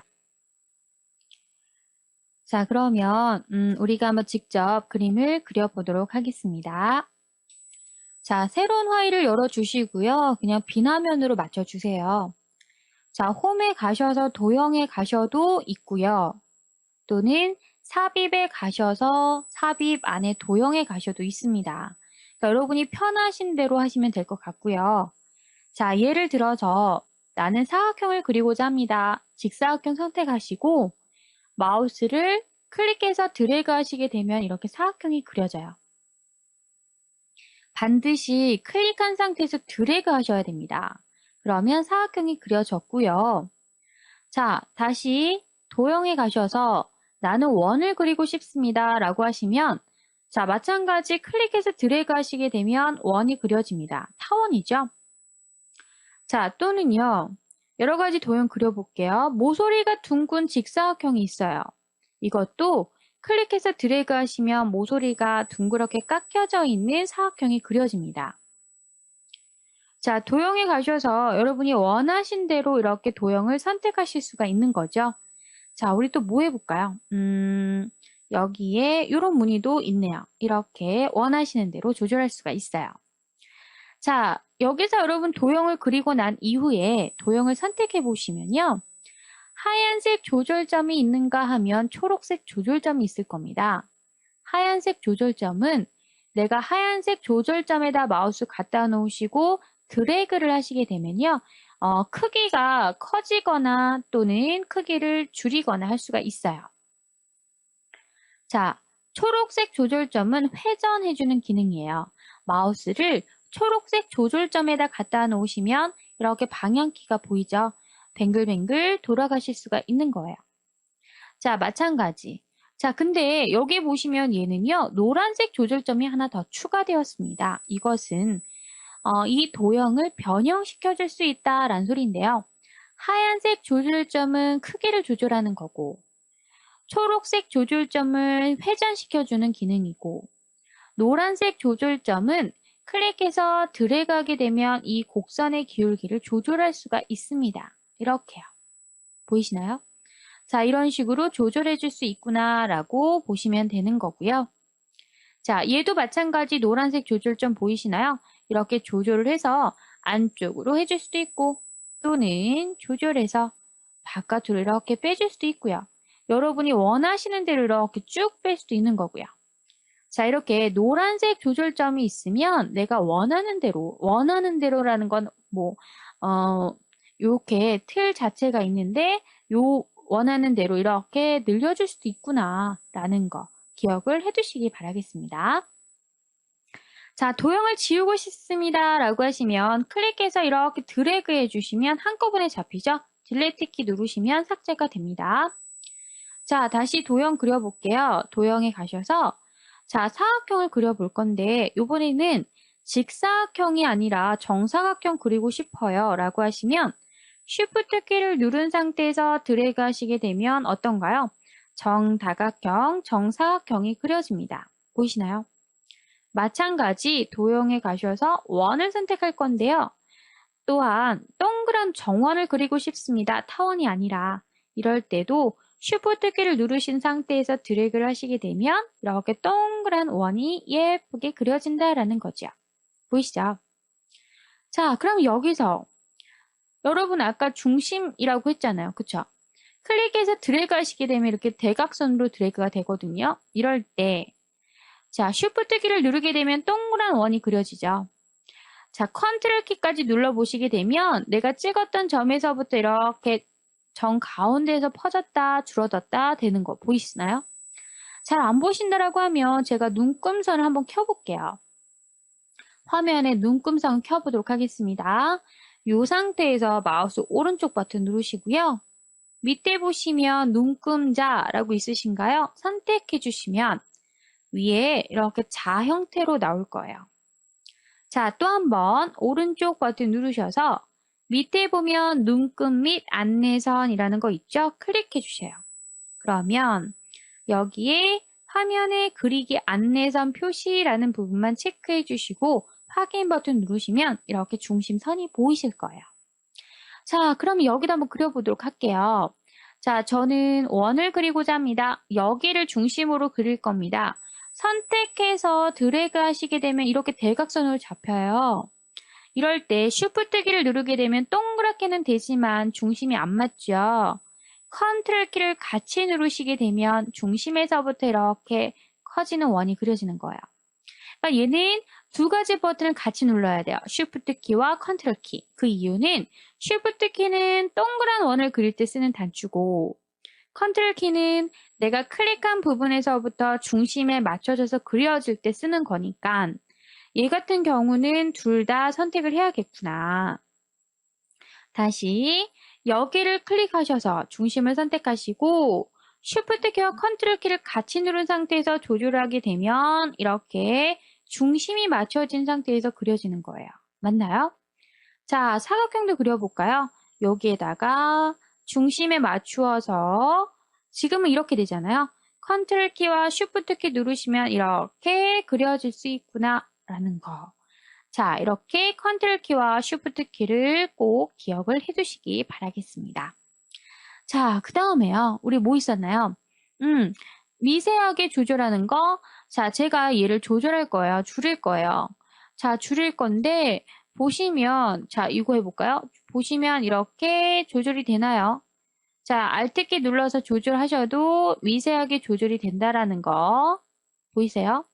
자, 그러면 우리가 한번 직접 그림을 그려보도록 하겠습니다. 자, 새로운 파일을 열어주시고요. 그냥 빈 화면으로 맞춰주세요. 자, 홈에 가셔서 도형에 가셔도 있고요. 또는 삽입에 가셔서 삽입 안에 도형에 가셔도 있습니다. 그러니까 여러분이 편하신 대로 하시면 될 것 같고요. 자, 예를 들어서 나는 사각형을 그리고자 합니다. 직사각형 선택하시고 마우스를 클릭해서 드래그 하시게 되면 이렇게 사각형이 그려져요. 반드시 클릭한 상태에서 드래그 하셔야 됩니다. 그러면 사각형이 그려졌고요. 자, 다시 도형에 가셔서 나는 원을 그리고 싶습니다. 라고 하시면 자, 마찬가지 클릭해서 드래그 하시게 되면 원이 그려집니다. 타원이죠? 자, 또는요. 여러 가지 도형 그려볼게요. 모서리가 둥근 직사각형이 있어요. 이것도 클릭해서 드래그 하시면 모서리가 둥그렇게 깎여져 있는 사각형이 그려집니다. 자, 도형에 가셔서 여러분이 원하신 대로 이렇게 도형을 선택하실 수가 있는 거죠. 자, 우리 또 뭐 해볼까요? 여기에 이런 무늬도 있네요. 이렇게 원하시는 대로 조절할 수가 있어요. 자, 여기서 여러분 도형을 그리고 난 이후에 도형을 선택해 보시면요. 하얀색 조절점이 있는가 하면 초록색 조절점이 있을 겁니다. 하얀색 조절점은 내가 하얀색 조절점에다 마우스 갖다 놓으시고 드래그를 하시게 되면요. 크기가 커지거나 또는 크기를 줄이거나 할 수가 있어요. 자, 초록색 조절점은 회전해주는 기능이에요. 마우스를 초록색 조절점에다 갖다 놓으시면 이렇게 방향키가 보이죠? 뱅글뱅글 돌아가실 수가 있는 거예요. 자, 마찬가지. 자, 근데 여기 보시면 얘는요, 노란색 조절점이 하나 더 추가되었습니다. 이것은 이 도형을 변형시켜줄 수 있다라는 소리인데요. 하얀색 조절점은 크기를 조절하는 거고, 초록색 조절점을 회전시켜주는 기능이고, 노란색 조절점은 클릭해서 드래그하게 되면 이 곡선의 기울기를 조절할 수가 있습니다. 이렇게요. 보이시나요? 자, 이런 식으로 조절해 줄 수 있구나라고 보시면 되는 거고요. 자, 얘도 마찬가지 노란색 조절점 보이시나요? 이렇게 조절을 해서 안쪽으로 해줄 수도 있고 또는 조절해서 바깥으로 이렇게 빼줄 수도 있고요. 여러분이 원하시는 대로 이렇게 쭉 뺄 수도 있는 거고요. 자, 이렇게 노란색 조절점이 있으면 내가 원하는 대로라는 건 요렇게 틀 자체가 있는데, 원하는 대로 이렇게 늘려줄 수도 있구나, 라는 거 기억을 해두시기 바라겠습니다. 자, 도형을 지우고 싶습니다, 라고 하시면 클릭해서 이렇게 드래그 해주시면 한꺼번에 잡히죠? 딜리트 키 누르시면 삭제가 됩니다. 자, 다시 도형 그려볼게요. 도형에 가셔서 자, 사각형을 그려볼 건데 이번에는 직사각형이 아니라 정사각형 그리고 싶어요 라고 하시면 Shift 키를 누른 상태에서 드래그 하시게 되면 어떤가요? 정다각형, 정사각형이 그려집니다. 보이시나요? 마찬가지 도형에 가셔서 원을 선택할 건데요. 또한 동그란 정원을 그리고 싶습니다. 타원이 아니라 이럴 때도 Shift 키를 누르신 상태에서 드래그를 하시게 되면 이렇게 동그란 원이 예쁘게 그려진다라는 거죠. 보이시죠? 자, 그럼 여기서 여러분 아까 중심이라고 했잖아요. 그쵸? 클릭해서 드래그 하시게 되면 이렇게 대각선으로 드래그가 되거든요. 이럴 때 자, Shift 키를 누르게 되면 동그란 원이 그려지죠. 자, 컨트롤 키까지 눌러보시게 되면 내가 찍었던 점에서부터 이렇게 정 가운데에서 퍼졌다 줄어들었다 되는 거 보이시나요? 잘 안 보신다라고 하면 제가 눈금선을 한번 켜볼게요. 화면에 눈금선 켜보도록 하겠습니다. 이 상태에서 마우스 오른쪽 버튼 누르시고요. 밑에 보시면 눈금자라고 있으신가요? 선택해 주시면 위에 이렇게 자 형태로 나올 거예요. 자, 또 한번 오른쪽 버튼 누르셔서 밑에 보면 눈금 및 안내선이라는 거 있죠? 클릭해 주세요. 그러면 여기에 화면에 그리기 안내선 표시라는 부분만 체크해 주시고 확인 버튼 누르시면 이렇게 중심선이 보이실 거예요. 자, 그럼 여기다 한번 그려보도록 할게요. 자, 저는 원을 그리고자 합니다. 여기를 중심으로 그릴 겁니다. 선택해서 드래그 하시게 되면 이렇게 대각선으로 잡혀요. 이럴 때 Shift 키를 누르게 되면 동그랗게는 되지만 중심이 안 맞죠. 컨트롤 키를 같이 누르시게 되면 중심에서부터 이렇게 커지는 원이 그려지는 거예요. 그러니까 얘는 두 가지 버튼을 같이 눌러야 돼요. Shift 키와 컨트롤 키. 그 이유는 Shift 키는 동그란 원을 그릴 때 쓰는 단추고 컨트롤 키는 내가 클릭한 부분에서부터 중심에 맞춰져서 그려질 때 쓰는 거니까 얘 같은 경우는 둘 다 선택을 해야겠구나. 다시 여기를 클릭하셔서 중심을 선택하시고 Shift 키와 컨트롤 키를 같이 누른 상태에서 조절하게 되면 이렇게 중심이 맞춰진 상태에서 그려지는 거예요. 맞나요? 자, 사각형도 그려볼까요? 여기에다가 중심에 맞추어서 지금은 이렇게 되잖아요. 컨트롤 키와 Shift 키 누르시면 이렇게 그려질 수 있구나 라는 거. 자, 이렇게 컨트롤 키와 Shift 키를 꼭 기억을 해두시기 바라겠습니다. 자, 그 다음에요. 우리 뭐 있었나요? 미세하게 조절하는 거. 자, 제가 얘를 조절할 거예요. 줄일 거예요. 자, 줄일 건데 보시면 자, 이거 해볼까요? 보시면 이렇게 조절이 되나요? 자, Alt 키 눌러서 조절하셔도 미세하게 조절이 된다라는 거 보이세요?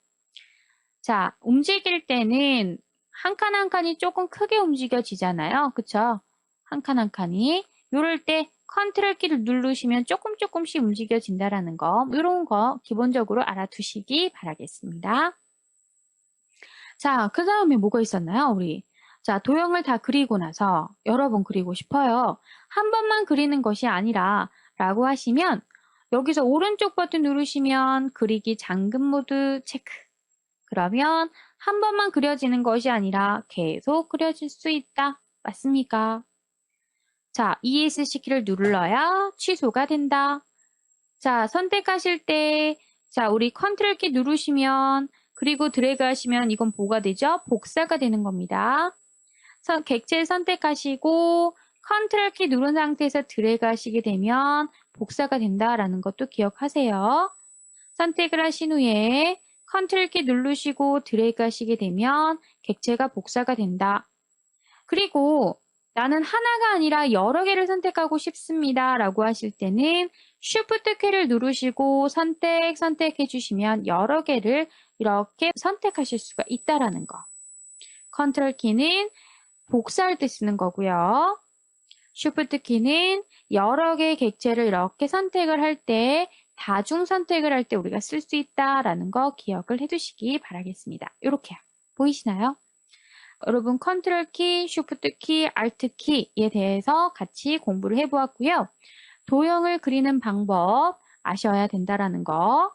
자, 움직일 때는 한 칸 한 칸이 조금 크게 움직여지잖아요. 그쵸? 한 칸 한 칸이. 요럴 때 컨트롤 키를 누르시면 조금씩 움직여진다라는 거, 이런 거 기본적으로 알아두시기 바라겠습니다. 자, 그 다음에 뭐가 있었나요, 우리? 자, 도형을 다 그리고 나서 여러 번 그리고 싶어요. 한 번만 그리는 것이 아니라 라고 하시면 여기서 오른쪽 버튼 누르시면 그리기 잠금 모드 체크. 그러면 한 번만 그려지는 것이 아니라 계속 그려질 수 있다. 맞습니까? 자, ESC 키를 눌러야 취소가 된다. 자, 선택하실 때, 자, 우리 컨트롤 키 누르시면, 그리고 드래그 하시면 이건 뭐가 되죠? 복사가 되는 겁니다. 객체 선택하시고, 컨트롤 키 누른 상태에서 드래그 하시게 되면 복사가 된다라는 것도 기억하세요. 선택을 하신 후에 컨트롤 키 누르시고 드래그 하시게 되면 객체가 복사가 된다. 그리고 나는 하나가 아니라 여러 개를 선택하고 싶습니다. 라고 하실 때는 Shift 키를 누르시고 선택해 주시면 여러 개를 이렇게 선택하실 수가 있다라는 거. 컨트롤 키는 복사할 때 쓰는 거고요. Shift 키는 여러 개의 객체를 이렇게 선택을 할 때, 다중 선택을 할 때 우리가 쓸 수 있다라는 거 기억을 해두시기 바라겠습니다. 이렇게요. 보이시나요? 여러분 컨트롤 키, 쉬프트 키, 알트 키에 대해서 같이 공부를 해보았고요. 도형을 그리는 방법 아셔야 된다라는 거.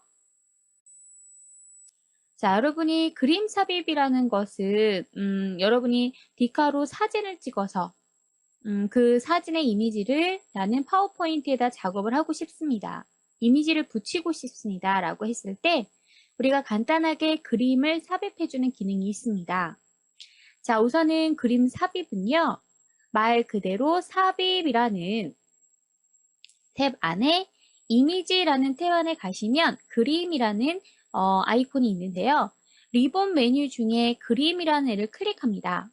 자, 여러분이 그림 삽입이라는 것은 여러분이 디카로 사진을 찍어서 그 사진의 이미지를 나는 파워포인트에다 작업을 하고 싶습니다. 이미지를 붙이고 싶습니다. 라고 했을 때 우리가 간단하게 그림을 삽입해주는 기능이 있습니다. 자, 우선은 그림 삽입은요. 말 그대로 삽입이라는 탭 안에 이미지라는 탭 안에 가시면 그림이라는 아이콘이 있는데요. 리본 메뉴 중에 그림이라는 애를 클릭합니다.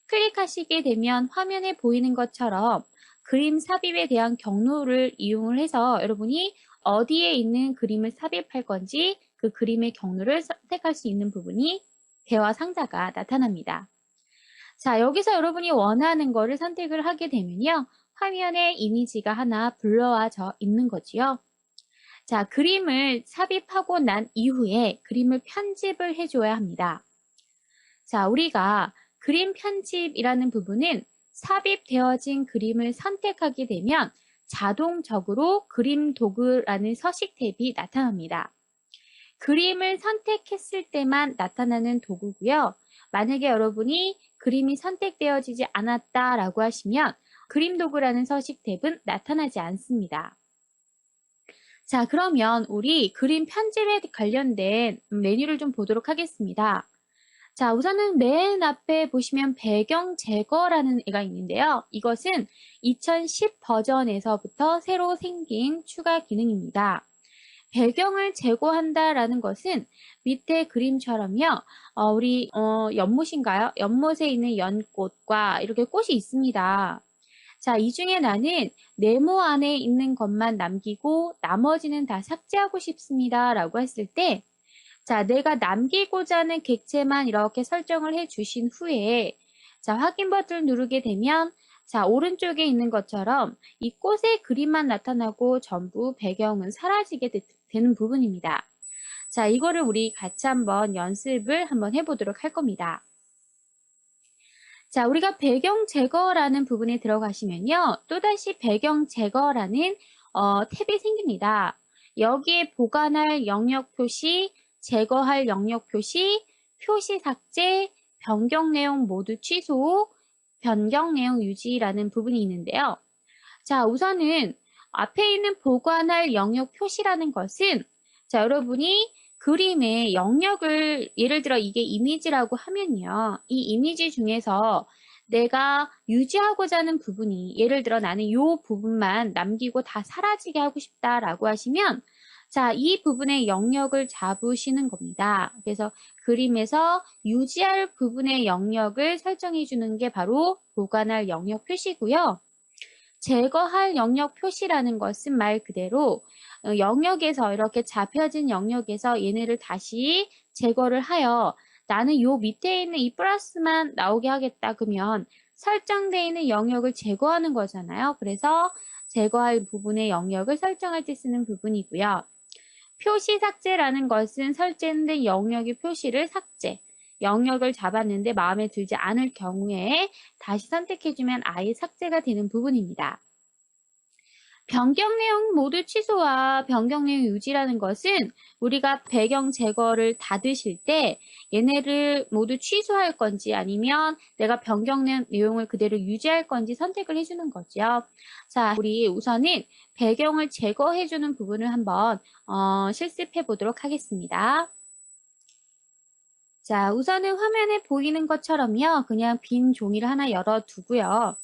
클릭하시게 되면 화면에 보이는 것처럼 그림 삽입에 대한 경로를 이용을 해서 여러분이 어디에 있는 그림을 삽입할 건지 그 그림의 경로를 선택할 수 있는 부분이 대화 상자가 나타납니다. 자, 여기서 여러분이 원하는 거를 선택을 하게 되면요. 화면에 이미지가 하나 불러와져 있는 거지요. 자, 그림을 삽입하고 난 이후에 그림을 편집을 해줘야 합니다. 자, 우리가 그림 편집이라는 부분은 삽입되어진 그림을 선택하게 되면 자동적으로 그림 도구라는 서식 탭이 나타납니다. 그림을 선택했을 때만 나타나는 도구고요. 만약에 여러분이 그림이 선택되어지지 않았다라고 하시면 그림 도구라는 서식 탭은 나타나지 않습니다. 자, 그러면 우리 그림 편집에 관련된 메뉴를 좀 보도록 하겠습니다. 자, 우선은 맨 앞에 보시면 배경 제거라는 애가 있는데요. 이것은 2010 버전에서부터 새로 생긴 추가 기능입니다. 배경을 제거한다라는 것은 밑에 그림처럼요. 우리 연못인가요? 연못에 있는 연꽃과 이렇게 꽃이 있습니다. 자, 이 중에 나는 네모 안에 있는 것만 남기고 나머지는 다 삭제하고 싶습니다. 라고 했을 때 자, 내가 남기고자 하는 객체만 이렇게 설정을 해 주신 후에 자, 확인 버튼을 누르게 되면 자, 오른쪽에 있는 것처럼 이 꽃의 그림만 나타나고 전부 배경은 사라지게 되는 부분입니다. 자, 이거를 우리 같이 한번 연습을 한번 해보도록 할 겁니다. 자, 우리가 배경 제거라는 부분에 들어가시면요. 또다시 배경 제거라는 탭이 생깁니다. 여기에 보관할 영역 표시, 제거할 영역 표시, 표시 삭제, 변경 내용 모두 취소, 변경 내용 유지라는 부분이 있는데요. 자, 우선은 앞에 있는 보관할 영역 표시라는 것은 자, 여러분이 그림의 영역을 예를 들어 이게 이미지라고 하면요. 이 이미지 중에서 내가 유지하고자 하는 부분이 예를 들어 나는 이 부분만 남기고 다 사라지게 하고 싶다라고 하시면 자, 이 부분의 영역을 잡으시는 겁니다. 그래서 그림에서 유지할 부분의 영역을 설정해 주는 게 바로 보관할 영역 표시고요. 제거할 영역 표시라는 것은 말 그대로 영역에서 이렇게 잡혀진 영역에서 얘네를 다시 제거를 하여 나는 요 밑에 있는 이 플러스만 나오게 하겠다 그러면 설정되어 있는 영역을 제거하는 거잖아요. 그래서 제거할 부분의 영역을 설정할 때 쓰는 부분이고요. 표시 삭제라는 것은 설정된 영역의 표시를 삭제, 영역을 잡았는데 마음에 들지 않을 경우에 다시 선택해주면 아예 삭제가 되는 부분입니다. 변경 내용 모두 취소와 변경 내용 유지라는 것은 우리가 배경 제거를 닫으실 때 얘네를 모두 취소할 건지 아니면 내가 변경 내용을 그대로 유지할 건지 선택을 해주는 거죠. 자, 우리 우선은 배경을 제거해주는 부분을 한번 실습해 보도록 하겠습니다. 자, 우선은 화면에 보이는 것처럼요. 그냥 빈 종이를 하나 열어두고요.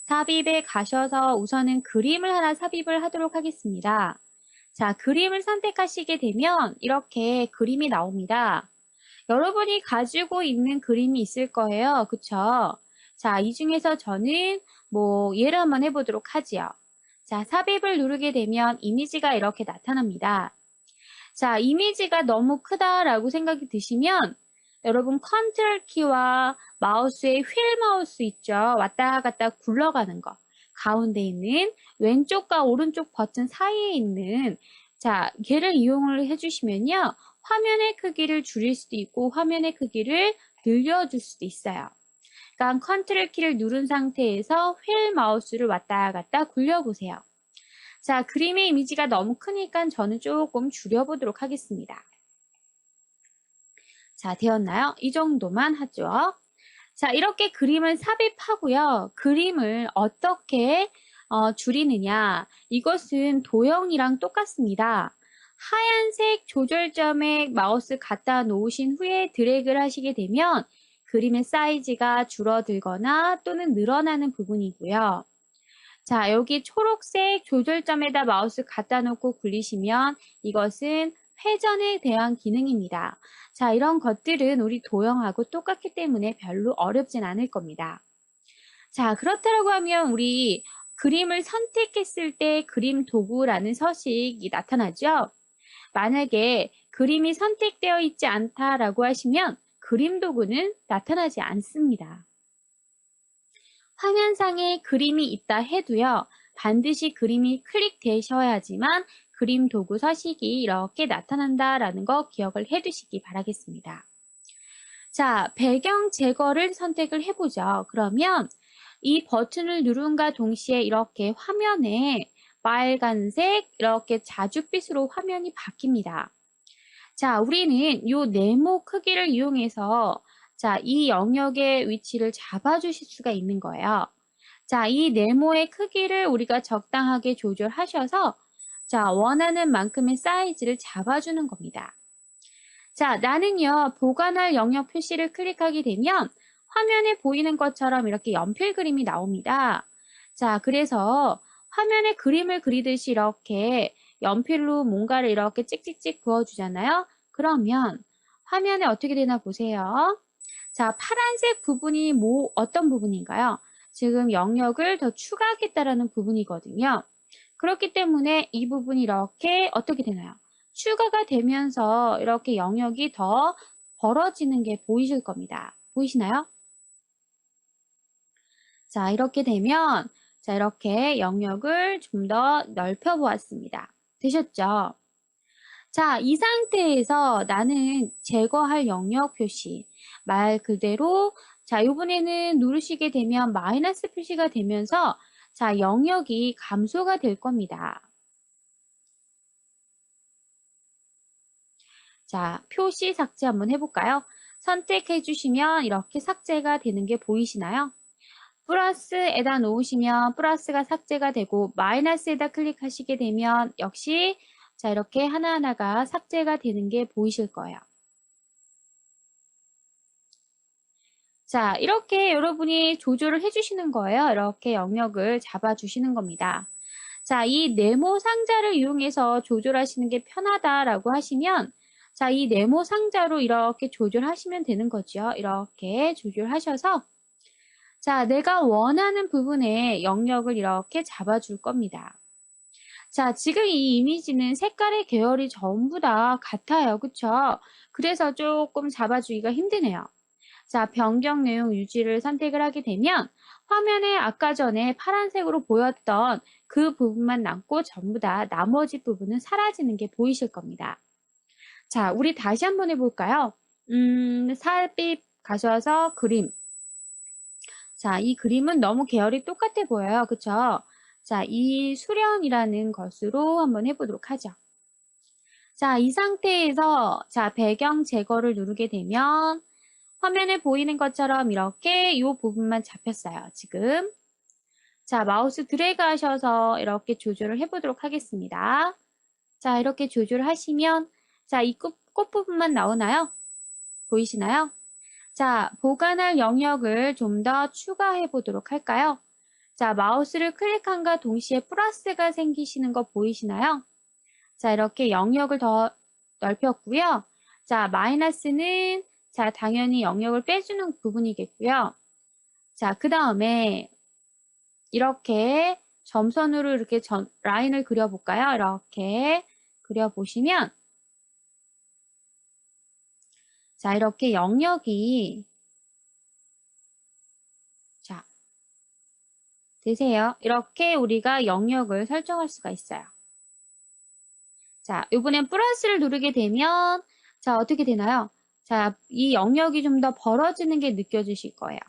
삽입에 가셔서 우선은 그림을 하나 삽입을 하도록 하겠습니다. 자, 그림을 선택하시게 되면 이렇게 그림이 나옵니다. 여러분이 가지고 있는 그림이 있을 거예요. 그쵸? 자, 이 중에서 저는 예를 한번 해보도록 하지요. 자, 삽입을 누르게 되면 이미지가 이렇게 나타납니다. 자, 이미지가 너무 크다라고 생각이 드시면 여러분 컨트롤 키와 마우스의 휠 마우스 있죠? 왔다 갔다 굴러가는 거. 가운데 있는 왼쪽과 오른쪽 버튼 사이에 있는 자, 걔를 이용을 해주시면요. 화면의 크기를 줄일 수도 있고 화면의 크기를 늘려줄 수도 있어요. 그러니까 컨트롤 키를 누른 상태에서 휠 마우스를 왔다 갔다 굴려보세요. 자, 그림의 이미지가 너무 크니까 저는 조금 줄여보도록 하겠습니다. 자, 되었나요? 이 정도만 하죠. 자, 이렇게 그림을 삽입하고요. 그림을 어떻게 줄이느냐. 이것은 도형이랑 똑같습니다. 하얀색 조절점에 마우스 갖다 놓으신 후에 드래그를 하시게 되면 그림의 사이즈가 줄어들거나 또는 늘어나는 부분이고요. 자, 여기 초록색 조절점에다 마우스 갖다 놓고 굴리시면 이것은 회전에 대한 기능입니다. 자, 이런 것들은 우리 도형하고 똑같기 때문에 별로 어렵진 않을 겁니다. 자, 그렇다고 하면 우리 그림을 선택했을 때 그림 도구라는 서식이 나타나죠? 만약에 그림이 선택되어 있지 않다라고 하시면 그림 도구는 나타나지 않습니다. 화면상에 그림이 있다 해도요. 반드시 그림이 클릭되셔야지만 그림 도구 서식이 이렇게 나타난다라는 거 기억을 해두시기 바라겠습니다. 자, 배경 제거를 선택을 해보죠. 그러면 이 버튼을 누른과 동시에 이렇게 화면에 빨간색 이렇게 자줏빛으로 화면이 바뀝니다. 자, 우리는 이 네모 크기를 이용해서 자, 이 영역의 위치를 잡아주실 수가 있는 거예요. 자, 이 네모의 크기를 우리가 적당하게 조절하셔서 자, 원하는 만큼의 사이즈를 잡아주는 겁니다. 자, 나는요, 보관할 영역 표시를 클릭하게 되면 화면에 보이는 것처럼 이렇게 연필 그림이 나옵니다. 자, 그래서 화면에 그림을 그리듯이 이렇게 연필로 뭔가를 이렇게 찍찍찍 그어주잖아요. 그러면 화면에 어떻게 되나 보세요. 자, 파란색 부분이 어떤 부분인가요? 지금 영역을 더 추가하겠다라는 부분이거든요. 그렇기 때문에 이 부분이 이렇게 어떻게 되나요? 추가가 되면서 이렇게 영역이 더 벌어지는 게 보이실 겁니다. 보이시나요? 자, 이렇게 되면 자, 이렇게 영역을 좀 더 넓혀 보았습니다. 되셨죠? 자, 이 상태에서 나는 제거할 영역 표시. 말 그대로 자, 이번에는 누르시게 되면 마이너스 표시가 되면서 자, 영역이 감소가 될 겁니다. 자, 표시 삭제 한번 해볼까요? 선택해 주시면 이렇게 삭제가 되는 게 보이시나요? 플러스에다 놓으시면 플러스가 삭제가 되고 마이너스에다 클릭하시게 되면 역시 자, 이렇게 하나하나가 삭제가 되는 게 보이실 거예요. 자, 이렇게 여러분이 조절을 해주시는 거예요. 이렇게 영역을 잡아주시는 겁니다. 자, 이 네모 상자를 이용해서 조절하시는 게 편하다라고 하시면 자, 이 네모 상자로 이렇게 조절하시면 되는 거죠. 이렇게 조절하셔서 자, 내가 원하는 부분에 영역을 이렇게 잡아줄 겁니다. 자, 지금 이 이미지는 색깔의 계열이 전부 다 같아요. 그쵸? 그래서 조금 잡아주기가 힘드네요. 자, 변경 내용 유지를 선택을 하게 되면 화면에 아까 전에 파란색으로 보였던 그 부분만 남고 전부 다 나머지 부분은 사라지는 게 보이실 겁니다. 자, 우리 다시 한번 해볼까요? 삽입 가셔서 그림. 자, 이 그림은 너무 계열이 똑같아 보여요. 그쵸? 자, 이 수련이라는 것으로 한번 해보도록 하죠. 자, 이 상태에서 자, 배경 제거를 누르게 되면 화면에 보이는 것처럼 이렇게 이 부분만 잡혔어요. 지금. 자, 마우스 드래그 하셔서 이렇게 조절을 해보도록 하겠습니다. 자, 이렇게 조절을 하시면 자, 이 끝 부분만 나오나요? 보이시나요? 자, 보관할 영역을 좀 더 추가해 보도록 할까요? 자, 마우스를 클릭함과 동시에 플러스가 생기시는 거 보이시나요? 자, 이렇게 영역을 더 넓혔고요. 자, 마이너스는 자, 당연히 영역을 빼주는 부분이겠고요. 자, 그 다음에 이렇게 점선으로 이렇게 라인을 그려볼까요? 이렇게 그려보시면, 자, 이렇게 영역이, 자, 되세요? 이렇게 우리가 영역을 설정할 수가 있어요. 자, 이번엔 플러스를 누르게 되면, 자, 어떻게 되나요? 자, 이 영역이 좀 더 벌어지는 게 느껴지실 거예요.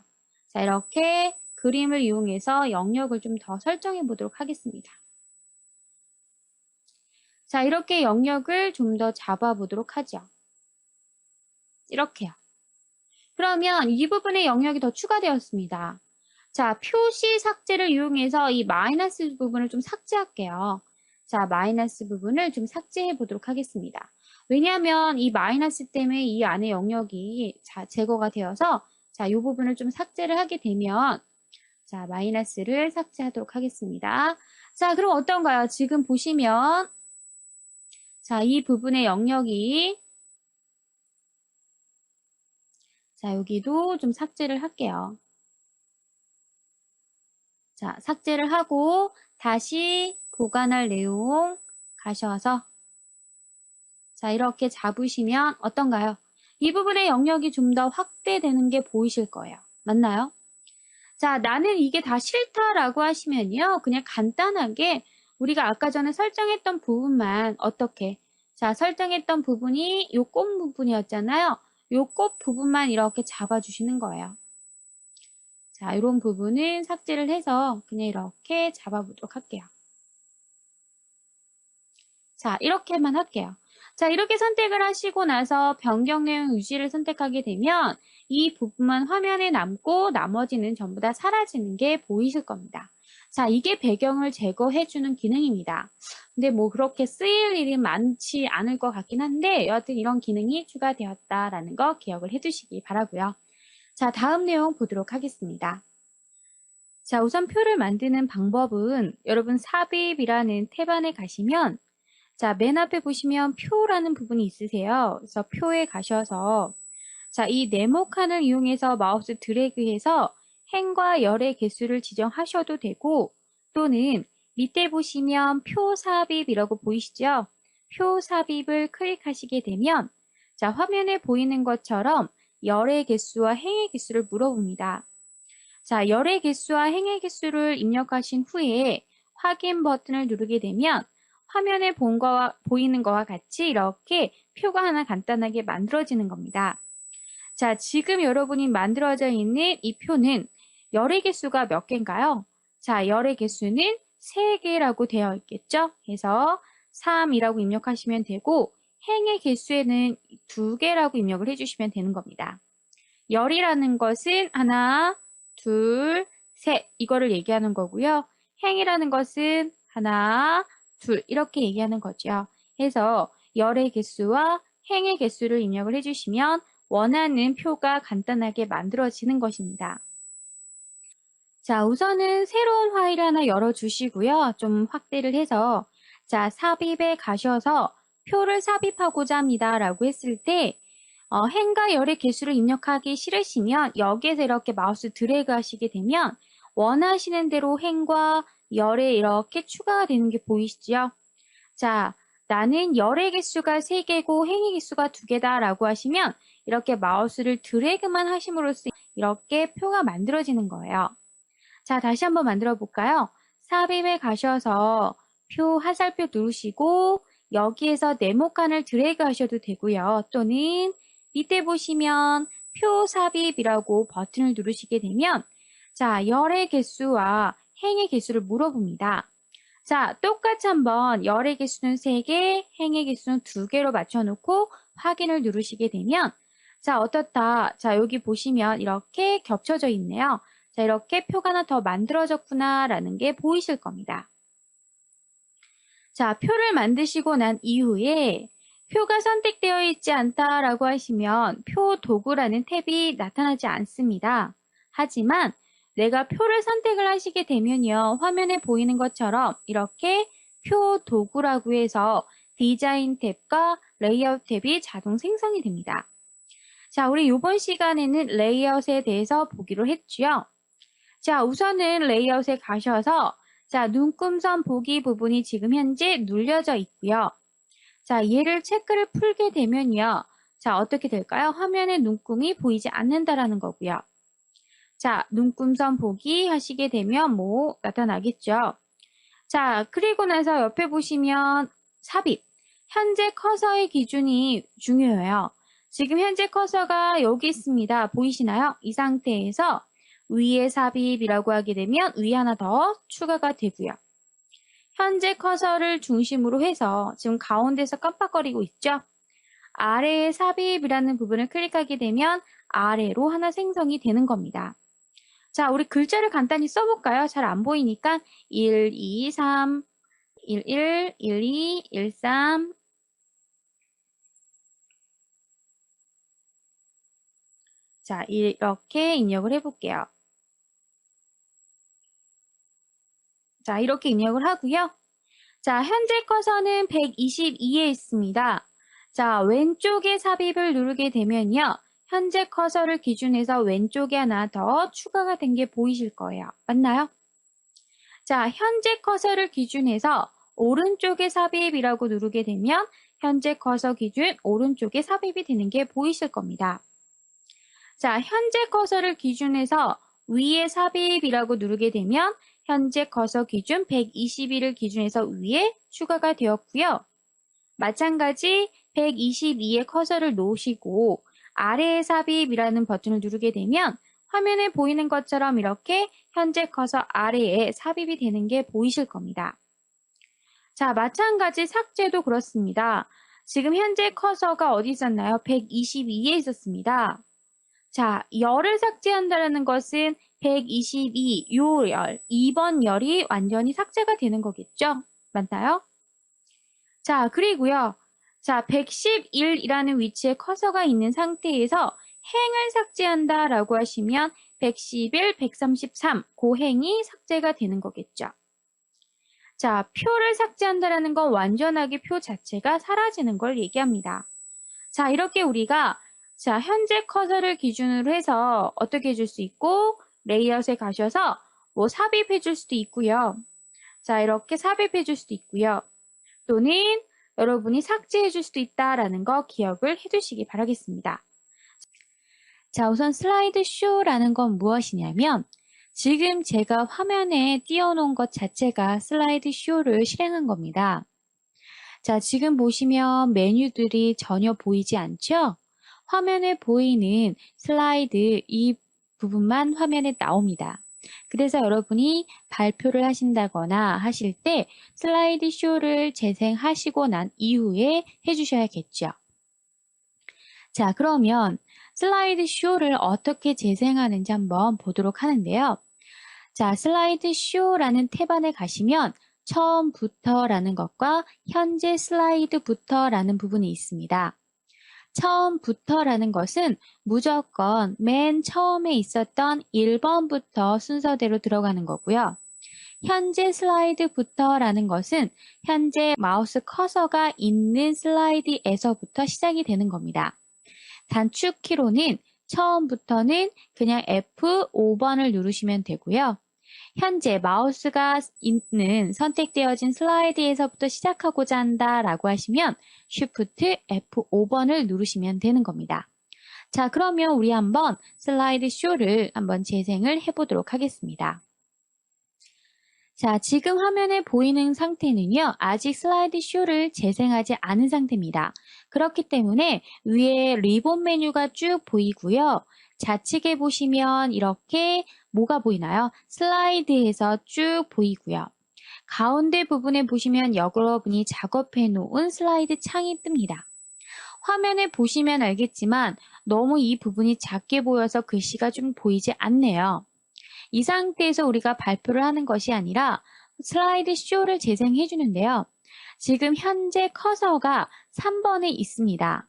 자, 이렇게 그림을 이용해서 영역을 좀 더 설정해 보도록 하겠습니다. 자, 이렇게 영역을 좀 더 잡아 보도록 하죠. 이렇게요. 그러면 이 부분에 영역이 더 추가되었습니다. 자, 표시 삭제를 이용해서 이 마이너스 부분을 좀 삭제할게요. 자, 마이너스 부분을 좀 삭제해 보도록 하겠습니다. 왜냐하면 이 마이너스 때문에 이 안에 영역이 제거가 되어서 자, 이 부분을 좀 삭제를 하게 되면 자, 마이너스를 삭제하도록 하겠습니다. 자, 그럼 어떤가요? 지금 보시면 자, 이 부분의 영역이 자, 여기도 좀 삭제를 할게요. 자, 삭제를 하고 다시 보관할 내용 가셔서 자, 이렇게 잡으시면 어떤가요? 이 부분의 영역이 좀 더 확대되는 게 보이실 거예요. 맞나요? 자, 나는 이게 다 싫다라고 하시면요. 그냥 간단하게 우리가 아까 전에 설정했던 부분만 어떻게 자, 설정했던 부분이 요 꽃 부분이었잖아요. 요 꽃 부분만 이렇게 잡아주시는 거예요. 자, 이런 부분은 삭제를 해서 그냥 이렇게 잡아보도록 할게요. 자, 이렇게만 할게요. 자, 이렇게 선택을 하시고 나서 변경 내용 유지를 선택하게 되면 이 부분만 화면에 남고 나머지는 전부 다 사라지는 게 보이실 겁니다. 자, 이게 배경을 제거해주는 기능입니다. 근데 뭐 그렇게 쓰일 일이 많지 않을 것 같긴 한데 여하튼 이런 기능이 추가되었다라는 거 기억을 해두시기 바라고요. 자, 다음 내용 보도록 하겠습니다. 자, 우선 표를 만드는 방법은 여러분 삽입이라는 탭 안에 가시면 자, 맨 앞에 보시면 표라는 부분이 있으세요. 그래서 표에 가셔서 자, 이 네모칸을 이용해서 마우스 드래그해서 행과 열의 개수를 지정하셔도 되고 또는 밑에 보시면 표 삽입이라고 보이시죠? 표 삽입을 클릭하시게 되면 자, 화면에 보이는 것처럼 열의 개수와 행의 개수를 물어봅니다. 자, 열의 개수와 행의 개수를 입력하신 후에 확인 버튼을 누르게 되면 화면에 보이는 거와 같이 이렇게 표가 하나 간단하게 만들어지는 겁니다. 자, 지금 여러분이 만들어져 있는 이 표는 열의 개수가 몇 개인가요? 자, 열의 개수는 3개라고 되어 있겠죠? 그래서 3이라고 입력하시면 되고 행의 개수에는 2개라고 입력을 해주시면 되는 겁니다. 열이라는 것은 하나, 둘, 셋 이거를 얘기하는 거고요. 행이라는 것은 하나, 둘 이렇게 얘기하는 거죠. 해서 열의 개수와 행의 개수를 입력을 해주시면 원하는 표가 간단하게 만들어지는 것입니다. 자, 우선은 새로운 파일 하나 열어주시고요. 좀 확대를 해서 자, 삽입에 가셔서 표를 삽입하고자 합니다. 라고 했을 때 행과 열의 개수를 입력하기 싫으시면 여기에서 이렇게 마우스 드래그 하시게 되면 원하시는 대로 행과 열에 이렇게 추가가 되는 게 보이시죠? 자, 나는 열의 개수가 3개고 행의 개수가 2개다 라고 하시면 이렇게 마우스를 드래그만 하심으로써 이렇게 표가 만들어지는 거예요. 자, 다시 한번 만들어 볼까요? 삽입에 가셔서 표 화살표 누르시고 여기에서 네모칸을 드래그 하셔도 되고요. 또는 밑에 보시면 표 삽입이라고 버튼을 누르시게 되면 자, 열의 개수와 행의 개수를 물어봅니다. 자, 똑같이 한번 열의 개수는 3개, 행의 개수는 2개로 맞춰놓고 확인을 누르시게 되면 자, 어떻다. 자, 여기 보시면 이렇게 겹쳐져 있네요. 자, 이렇게 표가 하나 더 만들어졌구나 라는 게 보이실 겁니다. 자, 표를 만드시고 난 이후에 표가 선택되어 있지 않다라고 하시면 표 도구라는 탭이 나타나지 않습니다. 하지만 내가 표를 선택을 하시게 되면요. 화면에 보이는 것처럼 이렇게 표 도구라고 해서 디자인 탭과 레이아웃 탭이 자동 생성이 됩니다. 자, 우리 이번 시간에는 레이아웃에 대해서 보기로 했죠. 자, 우선은 레이아웃에 가셔서 자, 눈금선 보기 부분이 지금 현재 눌려져 있고요. 자, 얘를 체크를 풀게 되면요. 자, 어떻게 될까요? 화면에 눈금이 보이지 않는다라는 거고요. 자, 눈금선 보기 하시게 되면 뭐 나타나겠죠. 자, 그리고 나서 옆에 보시면 삽입. 현재 커서의 기준이 중요해요. 지금 현재 커서가 여기 있습니다. 보이시나요? 이 상태에서 위에 삽입이라고 하게 되면 위 하나 더 추가가 되고요. 현재 커서를 중심으로 해서 지금 가운데서 깜빡거리고 있죠? 아래에 삽입이라는 부분을 클릭하게 되면 아래로 하나 생성이 되는 겁니다. 자, 우리 글자를 간단히 써볼까요? 잘 안 보이니까 1, 2, 3, 1, 1, 1, 2, 1, 3. 자, 이렇게 입력을 해볼게요. 자, 이렇게 입력을 하고요. 자, 현재 커서는 122에 있습니다. 자, 왼쪽에 삽입을 누르게 되면요. 현재 커서를 기준해서 왼쪽에 하나 더 추가가 된 게 보이실 거예요. 맞나요? 자, 현재 커서를 기준해서 오른쪽에 삽입이라고 누르게 되면 현재 커서 기준 오른쪽에 삽입이 되는 게 보이실 겁니다. 자, 현재 커서를 기준해서 위에 삽입이라고 누르게 되면 현재 커서 기준 121을 기준해서 위에 추가가 되었고요. 마찬가지 122의 커서를 놓으시고 아래에 삽입이라는 버튼을 누르게 되면 화면에 보이는 것처럼 이렇게 현재 커서 아래에 삽입이 되는 게 보이실 겁니다. 자, 마찬가지 삭제도 그렇습니다. 지금 현재 커서가 어디 있었나요? 122에 있었습니다. 자, 열을 삭제한다는 것은 122, 요 열, 2번 열이 완전히 삭제가 되는 거겠죠? 맞나요? 자, 그리고요. 자, 111이라는 위치에 커서가 있는 상태에서 행을 삭제한다라고 하시면 111, 133, 그 행이 삭제가 되는 거겠죠. 자, 표를 삭제한다라는 건 완전하게 표 자체가 사라지는 걸 얘기합니다. 자, 이렇게 우리가 자, 현재 커서를 기준으로 해서 어떻게 해줄 수 있고 레이아웃에 가셔서 뭐 삽입해 줄 수도 있고요. 자, 이렇게 삽입해 줄 수도 있고요. 또는 여러분이 삭제해 줄 수도 있다라는 거 기억을 해 두시기 바라겠습니다. 자, 우선 슬라이드 쇼라는 건 무엇이냐면 지금 제가 화면에 띄워놓은 것 자체가 슬라이드 쇼를 실행한 겁니다. 자, 지금 보시면 메뉴들이 전혀 보이지 않죠? 화면에 보이는 슬라이드 이 부분만 화면에 나옵니다. 그래서 여러분이 발표를 하신다거나 하실 때 슬라이드 쇼를 재생하시고 난 이후에 해주셔야겠죠. 자, 그러면 슬라이드 쇼를 어떻게 재생하는지 한번 보도록 하는데요. 자, 슬라이드 쇼라는 탭 안에 가시면 처음부터라는 것과 현재 슬라이드부터라는 부분이 있습니다. 처음부터라는 것은 무조건 맨 처음에 있었던 1번부터 순서대로 들어가는 거고요. 현재 슬라이드부터라는 것은 현재 마우스 커서가 있는 슬라이드에서부터 시작이 되는 겁니다. 단축키로는 처음부터는 그냥 F5번을 누르시면 되고요. 현재 마우스가 있는 선택되어진 슬라이드에서부터 시작하고자 한다라고 하시면 Shift F5번을 누르시면 되는 겁니다. 자, 그러면 우리 한번 슬라이드 쇼를 한번 재생을 해보도록 하겠습니다. 자, 지금 화면에 보이는 상태는요, 아직 슬라이드 쇼를 재생하지 않은 상태입니다. 그렇기 때문에 위에 리본 메뉴가 쭉 보이고요. 좌측에 보시면 이렇게 뭐가 보이나요? 슬라이드에서 쭉 보이고요. 가운데 부분에 보시면 여러분이 작업해 놓은 슬라이드 창이 뜹니다. 화면에 보시면 알겠지만 너무 이 부분이 작게 보여서 글씨가 좀 보이지 않네요. 이 상태에서 우리가 발표를 하는 것이 아니라 슬라이드 쇼를 재생해 주는데요. 지금 현재 커서가 3번에 있습니다.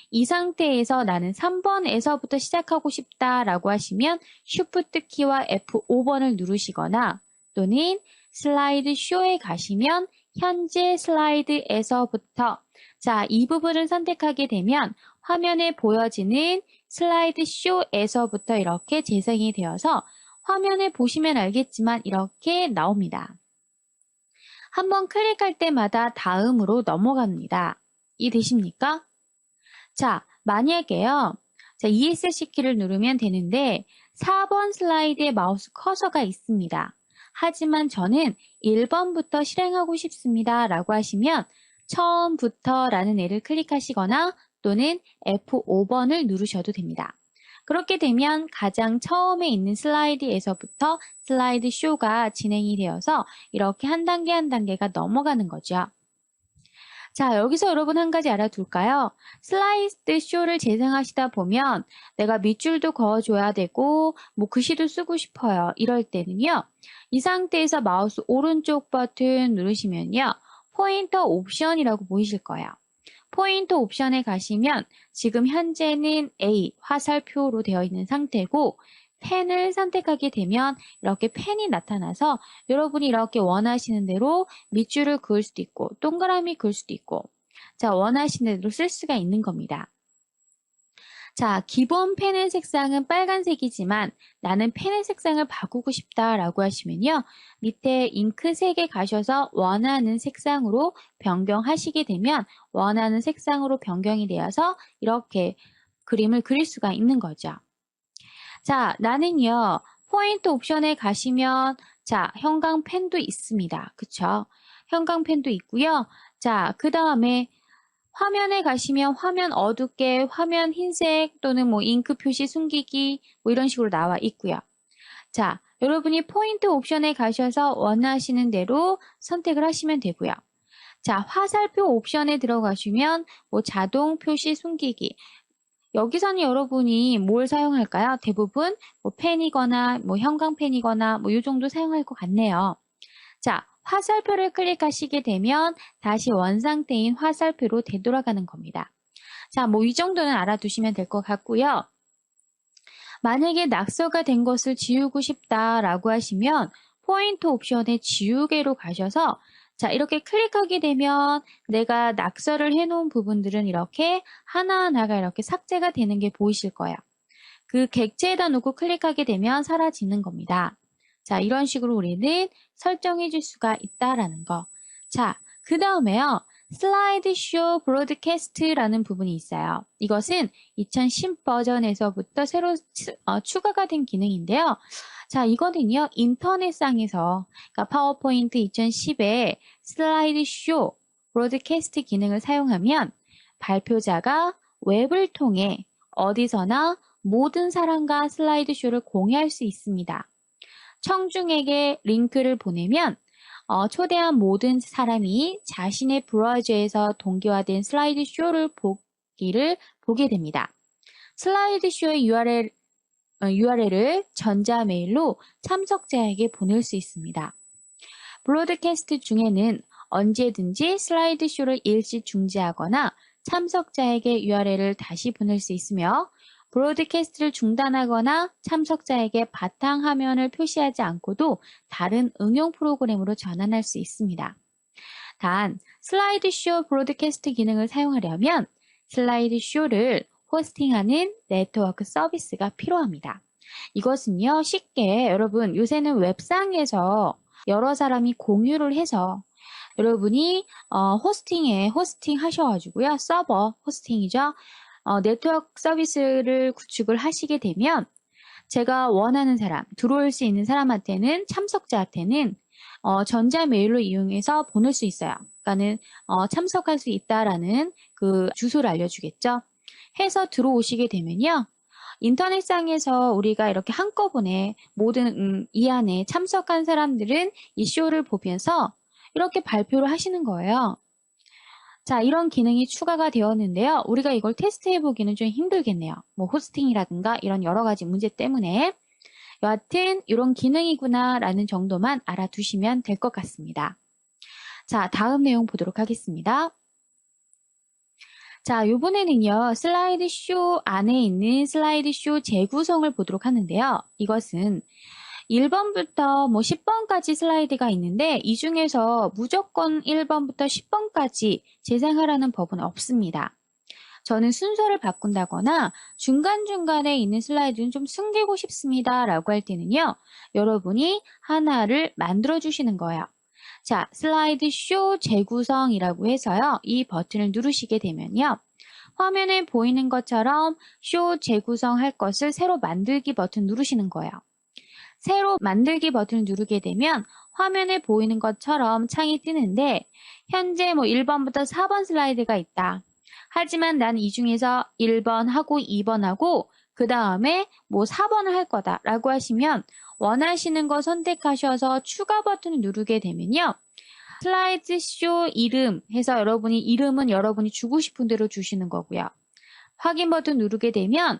이 상태에서 나는 3번에서부터 시작하고 싶다라고 하시면 Shift 키와 F5번을 누르시거나 또는 슬라이드 쇼에 가시면 현재 슬라이드에서부터 자, 이 부분을 선택하게 되면 화면에 보여지는 슬라이드 쇼에서부터 이렇게 재생이 되어서 화면에 보시면 알겠지만 이렇게 나옵니다. 한번 클릭할 때마다 다음으로 넘어갑니다. 이해되십니까? 자, 만약에요. 자, ESC 키를 누르면 되는데 4번 슬라이드에 마우스 커서가 있습니다. 하지만 저는 1번부터 실행하고 싶습니다. 라고 하시면 처음부터 라는 애를 클릭하시거나 또는 F5번을 누르셔도 됩니다. 그렇게 되면 가장 처음에 있는 슬라이드에서부터 슬라이드 쇼가 진행이 되어서 이렇게 한 단계 한 단계가 넘어가는 거죠. 자, 여기서 여러분 한 가지 알아둘까요? 슬라이드 쇼를 재생하시다 보면 내가 밑줄도 그어줘야 되고 뭐 글씨도 쓰고 싶어요. 이럴 때는요. 이 상태에서 마우스 오른쪽 버튼 누르시면요. 포인터 옵션이라고 보이실 거예요. 포인터 옵션에 가시면 지금 현재는 A 화살표로 되어 있는 상태고 펜을 선택하게 되면 이렇게 펜이 나타나서 여러분이 이렇게 원하시는 대로 밑줄을 그을 수도 있고 동그라미 그을 수도 있고 자 원하시는 대로 쓸 수가 있는 겁니다. 자, 기본 펜의 색상은 빨간색이지만 나는 펜의 색상을 바꾸고 싶다라고 하시면요. 밑에 잉크색에 가셔서 원하는 색상으로 변경하시게 되면 원하는 색상으로 변경이 되어서 이렇게 그림을 그릴 수가 있는 거죠. 자, 나는요. 포인트 옵션에 가시면 자, 형광펜도 있습니다. 그쵸? 형광펜도 있고요. 자, 그 다음에 화면에 가시면 화면 어둡게, 화면 흰색 또는 뭐 잉크 표시 숨기기 뭐 이런 식으로 나와 있고요. 자, 여러분이 포인트 옵션에 가셔서 원하시는 대로 선택을 하시면 되고요. 자, 화살표 옵션에 들어가시면 뭐 자동 표시 숨기기 여기서는 여러분이 뭘 사용할까요? 대부분 뭐 펜이거나 뭐 형광펜이거나 뭐 이 정도 사용할 것 같네요. 자, 화살표를 클릭하시게 되면 다시 원상태인 화살표로 되돌아가는 겁니다. 자, 뭐 이 정도는 알아두시면 될 것 같고요. 만약에 낙서가 된 것을 지우고 싶다라고 하시면 포인트 옵션의 지우개로 가셔서 자, 이렇게 클릭하게 되면 내가 낙서를 해놓은 부분들은 이렇게 하나하나가 이렇게 삭제가 되는 게 보이실 거예요. 그 객체에다 놓고 클릭하게 되면 사라지는 겁니다. 자, 이런 식으로 우리는 설정해 줄 수가 있다라는 거. 자, 그 다음에요. 슬라이드 쇼 브로드캐스트라는 부분이 있어요. 이것은 2010 버전에서부터 새로 추가가 된 기능인데요. 자, 이거는요. 인터넷상에서 그러니까 파워포인트 2010에 슬라이드 쇼 브로드캐스트 기능을 사용하면 발표자가 웹을 통해 어디서나 모든 사람과 슬라이드 쇼를 공유할 수 있습니다. 청중에게 링크를 보내면 초대한 모든 사람이 자신의 브라우저에서 동기화된 슬라이드 쇼를 보게 됩니다. 슬라이드 쇼의 URL을 전자메일로 참석자에게 보낼 수 있습니다. 브로드캐스트 중에는 언제든지 슬라이드 쇼를 일시 중지하거나 참석자에게 URL을 다시 보낼 수 있으며 브로드캐스트를 중단하거나 참석자에게 바탕화면을 표시하지 않고도 다른 응용 프로그램으로 전환할 수 있습니다. 단, 슬라이드쇼 브로드캐스트 기능을 사용하려면 슬라이드쇼를 호스팅하는 네트워크 서비스가 필요합니다. 이것은요, 쉽게 여러분 요새는 웹상에서 여러 사람이 공유를 해서 여러분이 호스팅 하셔가지고요, 서버 호스팅이죠. 네트워크 서비스를 구축을 하시게 되면 제가 원하는 사람, 들어올 수 있는 사람한테는 참석자한테는 전자메일로 이용해서 보낼 수 있어요. 그러니까는 참석할 수 있다라는 그 주소를 알려주겠죠. 해서 들어오시게 되면요. 인터넷상에서 우리가 이렇게 한꺼번에 모든 이 안에 참석한 사람들은 이 쇼를 보면서 이렇게 발표를 하시는 거예요. 자, 이런 기능이 추가가 되었는데요. 우리가 이걸 테스트해보기는 좀 힘들겠네요. 뭐 호스팅이라든가 이런 여러 가지 문제 때문에. 여하튼 이런 기능이구나 라는 정도만 알아두시면 될 것 같습니다. 자, 다음 내용 보도록 하겠습니다. 자, 이번에는요. 슬라이드 쇼 안에 있는 슬라이드 쇼 재구성을 보도록 하는데요. 이것은 1번부터 뭐 10번까지 슬라이드가 있는데 이 중에서 무조건 1번부터 10번까지 재생하라는 법은 없습니다. 저는 순서를 바꾼다거나 중간중간에 있는 슬라이드는 좀 숨기고 싶습니다 라고 할 때는요. 여러분이 하나를 만들어 주시는 거예요. 자, 슬라이드 쇼 재구성이라고 해서요. 이 버튼을 누르시게 되면요. 화면에 보이는 것처럼 쇼 재구성할 것을 새로 만들기 버튼 누르시는 거예요. 새로 만들기 버튼을 누르게 되면 화면에 보이는 것처럼 창이 뜨는데 현재 1번부터 4번 슬라이드가 있다. 하지만 난 이 중에서 1번 하고 2번 하고 그 다음에 4번을 할 거다 라고 하시면 원하시는 거 선택하셔서 추가 버튼을 누르게 되면요. 슬라이드 쇼 이름 해서 이름은 여러분이 주고 싶은 대로 주시는 거고요. 확인 버튼 누르게 되면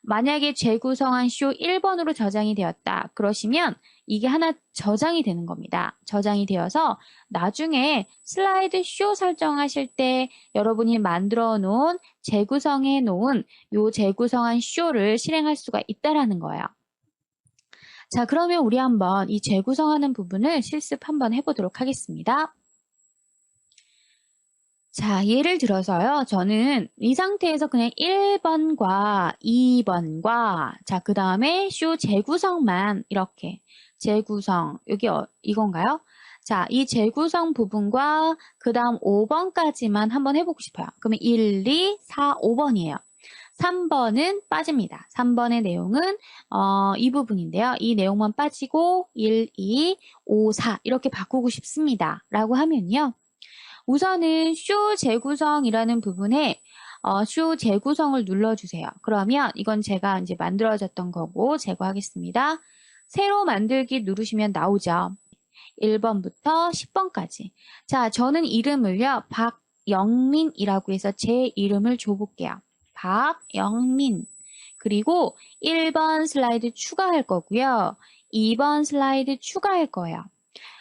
만약에 재구성한 쇼 1번으로 저장이 되었다. 그러시면 이게 하나 저장이 되는 겁니다. 저장이 되어서 나중에 슬라이드 쇼 설정하실 때 여러분이 만들어 놓은 재구성해 놓은 요 재구성한 쇼를 실행할 수가 있다라는 거예요. 자, 그러면 우리 한번 이 재구성하는 부분을 실습 한번 해보도록 하겠습니다. 자, 예를 들어서요. 저는 이 상태에서 그냥 1번과 2번과 자, 그 다음에 쇼 재구성만 이렇게 재구성 여기 이건가요? 자, 이 재구성 부분과 그 다음 5번까지만 한번 해보고 싶어요. 그러면 1, 2, 4, 5번이에요. 3번은 빠집니다. 3번의 내용은 이 부분인데요. 이 내용만 빠지고 1, 2, 5, 4 이렇게 바꾸고 싶습니다. 라고 하면요. 우선은 쇼 재구성이라는 부분에 쇼 재구성을 눌러주세요. 그러면 이건 제가 이제 만들어졌던 거고 제거하겠습니다. 새로 만들기 누르시면 나오죠. 1번부터 10번까지. 자, 저는 이름을요. 박영민이라고 해서 제 이름을 줘볼게요. 박영민. 그리고 1번 슬라이드 추가할 거고요. 2번 슬라이드 추가할 거예요.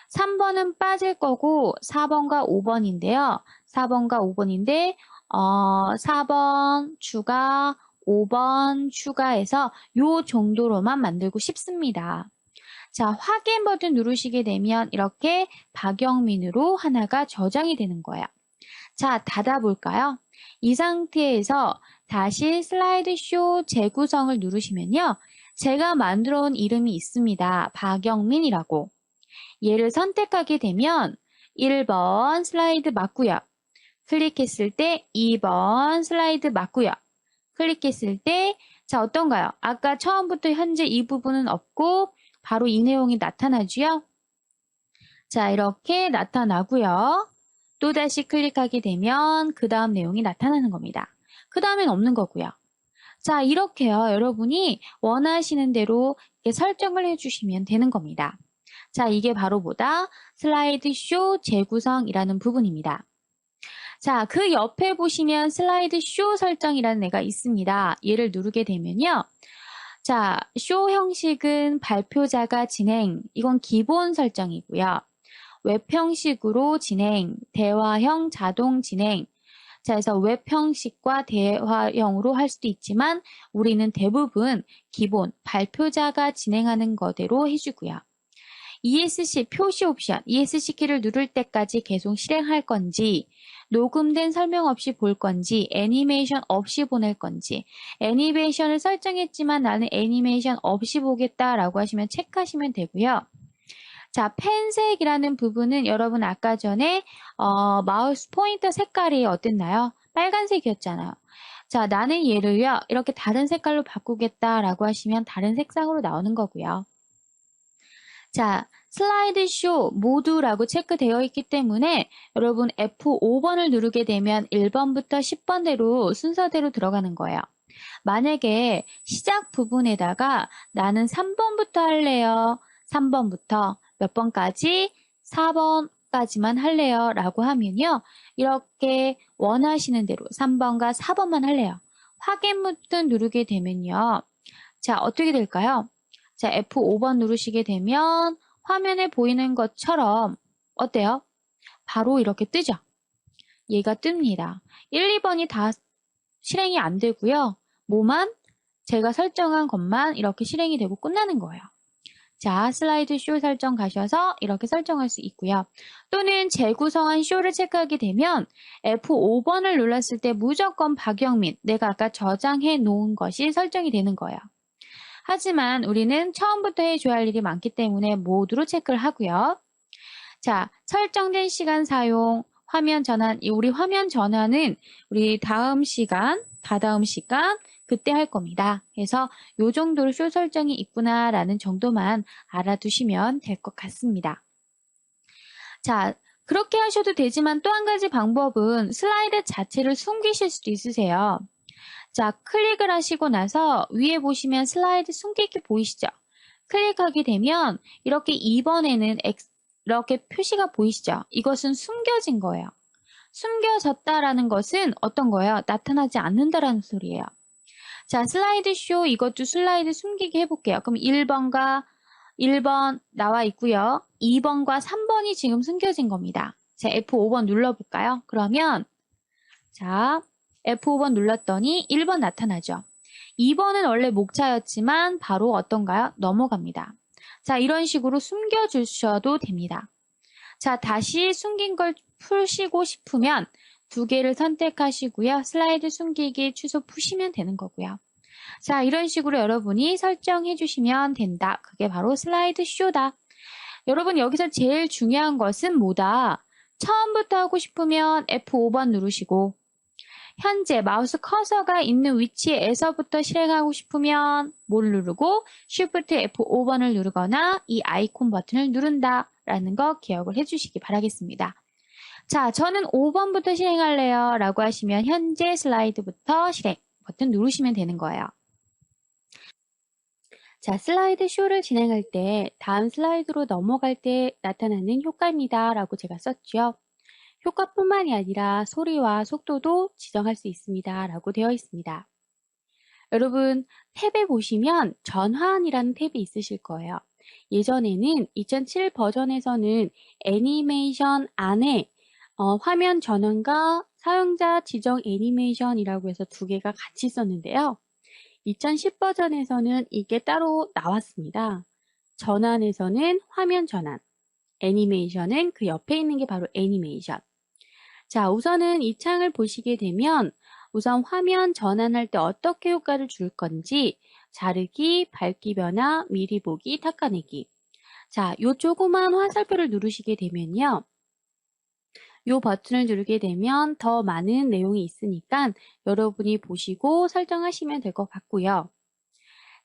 3번은 빠질 거고 4번과 5번인데요. 4번과 5번인데 4번 추가, 5번 추가해서 요 정도로만 만들고 싶습니다. 자, 확인 버튼 누르시게 되면 이렇게 박영민으로 하나가 저장이 되는 거예요. 자, 닫아볼까요? 이 상태에서 다시 슬라이드 쇼 재구성을 누르시면요. 제가 만들어 온 이름이 있습니다. 박영민이라고. 얘를 선택하게 되면 1번 슬라이드 맞고요. 클릭했을 때 2번 슬라이드 맞고요. 클릭했을 때 자, 어떤가요? 아까 처음부터 현재 이 부분은 없고 바로 이 내용이 나타나죠? 자, 이렇게 나타나고요. 또다시 클릭하게 되면 그 다음 내용이 나타나는 겁니다. 그 다음엔 없는 거고요. 자, 이렇게요. 여러분이 원하시는 대로 이렇게 설정을 해주시면 되는 겁니다. 자, 이게 바로 뭐다? 슬라이드 쇼 재구성이라는 부분입니다. 자, 그 옆에 보시면 슬라이드 쇼 설정이라는 애가 있습니다. 얘를 누르게 되면요. 자, 쇼 형식은 발표자가 진행, 이건 기본 설정이고요. 웹 형식으로 진행, 대화형 자동 진행. 자, 그래서 웹 형식과 대화형으로 할 수도 있지만 우리는 대부분 기본 발표자가 진행하는 거대로 해주고요. ESC 표시 옵션, ESC 키를 누를 때까지 계속 실행할 건지, 녹음된 설명 없이 볼 건지, 애니메이션 없이 보낼 건지, 애니메이션을 설정했지만 나는 애니메이션 없이 보겠다라고 하시면 체크하시면 되고요. 자, 펜색이라는 부분은 여러분 아까 전에 마우스 포인터 색깔이 어땠나요? 빨간색이었잖아요. 자, 나는 얘를요, 이렇게 다른 색깔로 바꾸겠다라고 하시면 다른 색상으로 나오는 거고요. 자, 슬라이드 쇼 모두라고 체크되어 있기 때문에 여러분 F5번을 누르게 되면 1번부터 10번대로 순서대로 들어가는 거예요. 만약에 시작 부분에다가 나는 3번부터 할래요. 3번부터 몇 번까지? 4번까지만 할래요. 라고 하면요. 이렇게 원하시는 대로 3번과 4번만 할래요. 확인 버튼 누르게 되면요. 자, 어떻게 될까요? 자, F5번 누르시게 되면 화면에 보이는 것처럼 어때요? 바로 이렇게 뜨죠? 얘가 뜹니다. 1, 2번이 다 실행이 안 되고요. 뭐만 제가 설정한 것만 이렇게 실행이 되고 끝나는 거예요. 자, 슬라이드 쇼 설정 가셔서 이렇게 설정할 수 있고요. 또는 재구성한 쇼를 체크하게 되면 F5번을 눌렀을 때 무조건 박영민, 내가 아까 저장해 놓은 것이 설정이 되는 거예요. 하지만 우리는 처음부터 해줘야 할 일이 많기 때문에 모두로 체크를 하고요. 자, 설정된 시간 사용, 화면 전환, 우리 화면 전환은 우리 다음 시간, 다다음 시간, 그때 할 겁니다. 그래서 요 정도로 쇼 설정이 있구나라는 정도만 알아두시면 될 것 같습니다. 자, 그렇게 하셔도 되지만 또 한 가지 방법은 슬라이드 자체를 숨기실 수도 있으세요. 자, 클릭을 하시고 나서 위에 보시면 슬라이드 숨기기 보이시죠? 클릭하게 되면 이렇게 2번에는 이렇게 표시가 보이시죠? 이것은 숨겨진 거예요. 숨겨졌다라는 것은 어떤 거예요? 나타나지 않는다라는 소리예요. 자, 슬라이드 쇼 이것도 슬라이드 숨기기 해볼게요. 그럼 1번 나와 있고요. 2번과 3번이 지금 숨겨진 겁니다. 자, F5번 눌러볼까요? 그러면 자, F5번 눌렀더니 1번 나타나죠. 2번은 원래 목차였지만 바로 어떤가요? 넘어갑니다. 자, 이런 식으로 숨겨주셔도 됩니다. 자, 다시 숨긴 걸 푸시고 싶으면 두 개를 선택하시고요. 슬라이드 숨기기 취소 푸시면 되는 거고요. 자, 이런 식으로 여러분이 설정해 주시면 된다. 그게 바로 슬라이드 쇼다. 여러분 여기서 제일 중요한 것은 뭐다? 처음부터 하고 싶으면 F5번 누르시고 현재 마우스 커서가 있는 위치에서부터 실행하고 싶으면 뭘 누르고 Shift F5번을 누르거나 이 아이콘 버튼을 누른다 라는 거 기억을 해주시기 바라겠습니다. 자, 저는 5번부터 실행할래요 라고 하시면 현재 슬라이드부터 실행 버튼 누르시면 되는 거예요. 자, 슬라이드 쇼를 진행할 때 다음 슬라이드로 넘어갈 때 나타나는 효과입니다 라고 제가 썼죠. 효과뿐만이 아니라 소리와 속도도 지정할 수 있습니다 라고 되어 있습니다. 여러분 탭에 보시면 전환이라는 탭이 있으실 거예요. 예전에는 2007 버전에서는 애니메이션 안에 화면 전환과 사용자 지정 애니메이션이라고 해서 두 개가 같이 있었는데요. 2010 버전에서는 이게 따로 나왔습니다. 전환에서는 화면 전환, 애니메이션은 그 옆에 있는 게 바로 애니메이션. 자, 우선은 이 창을 보시게 되면 우선 화면 전환할 때 어떻게 효과를 줄 건지 자르기, 밝기 변화, 미리 보기, 닦아내기. 자, 요 조그만 화살표를 누르시게 되면요. 요 버튼을 누르게 되면 더 많은 내용이 있으니까 여러분이 보시고 설정하시면 될 것 같고요.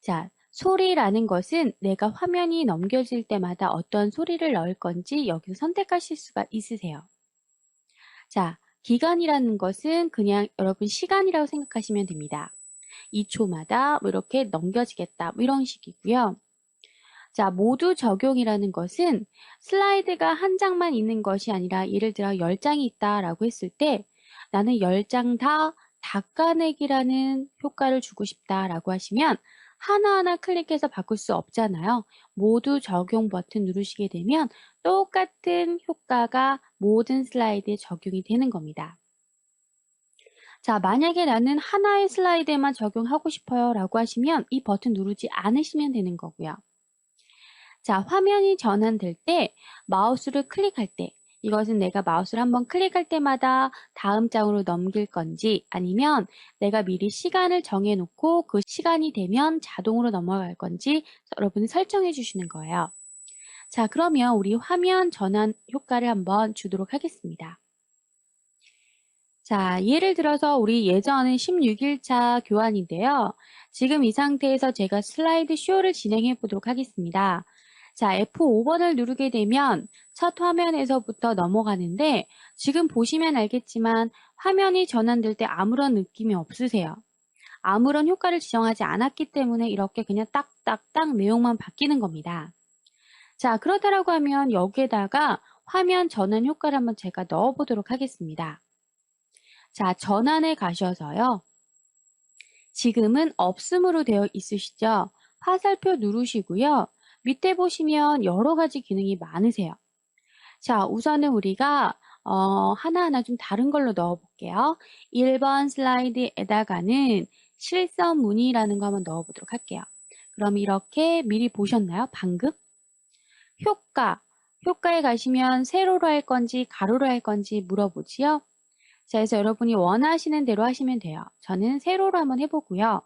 자, 소리라는 것은 내가 화면이 넘겨질 때마다 어떤 소리를 넣을 건지 여기서 선택하실 수가 있으세요. 자, 기간이라는 것은 그냥 여러분 시간이라고 생각하시면 됩니다. 2초마다 뭐 이렇게 넘겨지겠다 뭐 이런 식이고요. 자, 모두 적용이라는 것은 슬라이드가 한 장만 있는 것이 아니라 예를 들어 10장이 있다라고 했을 때 나는 10장 다 닦아내기라는 효과를 주고 싶다라고 하시면 하나하나 클릭해서 바꿀 수 없잖아요. 모두 적용 버튼 누르시게 되면 똑같은 효과가 모든 슬라이드에 적용이 되는 겁니다. 자, 만약에 나는 하나의 슬라이드에만 적용하고 싶어요 라고 하시면 이 버튼 누르지 않으시면 되는 거고요. 자, 화면이 전환될 때 마우스를 클릭할 때 이것은 내가 마우스를 한번 클릭할 때마다 다음 장으로 넘길 건지 아니면 내가 미리 시간을 정해 놓고 그 시간이 되면 자동으로 넘어갈 건지 여러분이 설정해 주시는 거예요. 자, 그러면 우리 화면 전환 효과를 한번 주도록 하겠습니다. 자, 예를 들어서 우리 예전은 16일차 교환인데요. 지금 이 상태에서 제가 슬라이드 쇼를 진행해 보도록 하겠습니다. 자, F5번을 누르게 되면 첫 화면에서부터 넘어가는데 지금 보시면 알겠지만 화면이 전환될 때 아무런 느낌이 없으세요. 아무런 효과를 지정하지 않았기 때문에 이렇게 그냥 딱딱딱 내용만 바뀌는 겁니다. 자, 그렇다라고 하면 여기에다가 화면 전환 효과를 한번 제가 넣어 보도록 하겠습니다. 자, 전환에 가셔서요. 지금은 없음으로 되어 있으시죠? 화살표 누르시고요. 밑에 보시면 여러 가지 기능이 많으세요. 자, 우선은 우리가 하나하나 좀 다른 걸로 넣어 볼게요. 1번 슬라이드에다가는 실선 문의라는 거 한번 넣어 보도록 할게요. 그럼 이렇게 미리 보셨나요? 방금? 효과에 가시면 세로로 할 건지 가로로 할 건지 물어보지요. 자, 그래서 여러분이 원하시는 대로 하시면 돼요. 저는 세로로 한번 해보고요.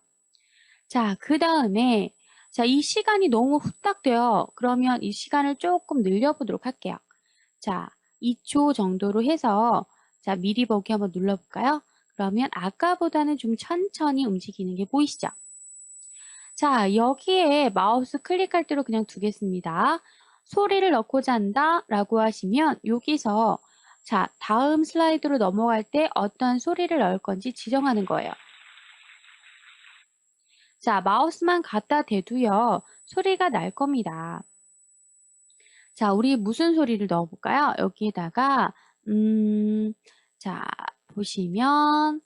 자, 그 다음에 자, 이 시간이 너무 후딱 돼요. 그러면 이 시간을 조금 늘려보도록 할게요. 자, 2초 정도로 해서 자, 미리 보기 한번 눌러볼까요? 그러면 아까보다는 좀 천천히 움직이는 게 보이시죠? 자, 여기에 마우스 클릭할 대로 그냥 두겠습니다. 소리를 넣고자 한다 라고 하시면 여기서 자, 다음 슬라이드로 넘어갈 때 어떤 소리를 넣을 건지 지정하는 거예요. 자, 마우스만 갖다 대도요, 소리가 날 겁니다. 자, 우리 무슨 소리를 넣어볼까요? 여기에다가, 자, 보시면,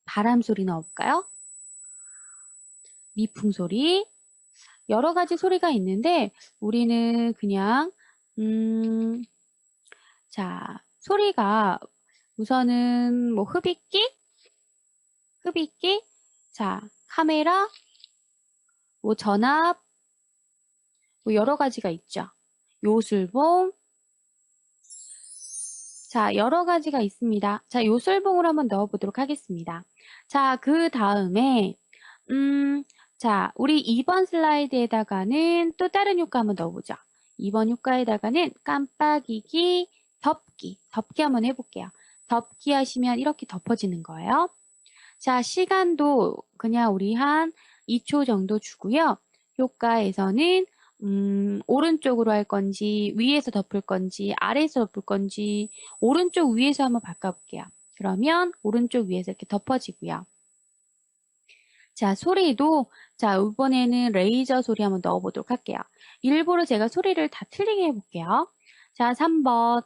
바람 소리 넣어볼까요? 미풍 소리. 여러 가지 소리가 있는데, 우리는 그냥, 자, 소리가 우선은 뭐 흡입기, 자, 카메라, 뭐 전압, 뭐 여러 가지가 있죠. 요술봉. 자, 여러 가지가 있습니다. 자, 요술봉을 한번 넣어보도록 하겠습니다. 자, 그 다음에, 자, 우리 2번 슬라이드에다가는 또 다른 효과 한번 넣어보죠. 2번 효과에다가는 깜빡이기, 덮기 한번 해볼게요. 덮기 하시면 이렇게 덮어지는 거예요. 자, 시간도 그냥 우리 한 2초 정도 주고요. 효과에서는 오른쪽으로 할 건지, 위에서 덮을 건지, 아래에서 덮을 건지, 오른쪽 위에서 한번 바꿔볼게요. 그러면 오른쪽 위에서 이렇게 덮어지고요. 자, 소리도, 자, 이번에는 레이저 소리 한번 넣어보도록 할게요. 일부러 제가 소리를 다 틀리게 해볼게요. 자, 3번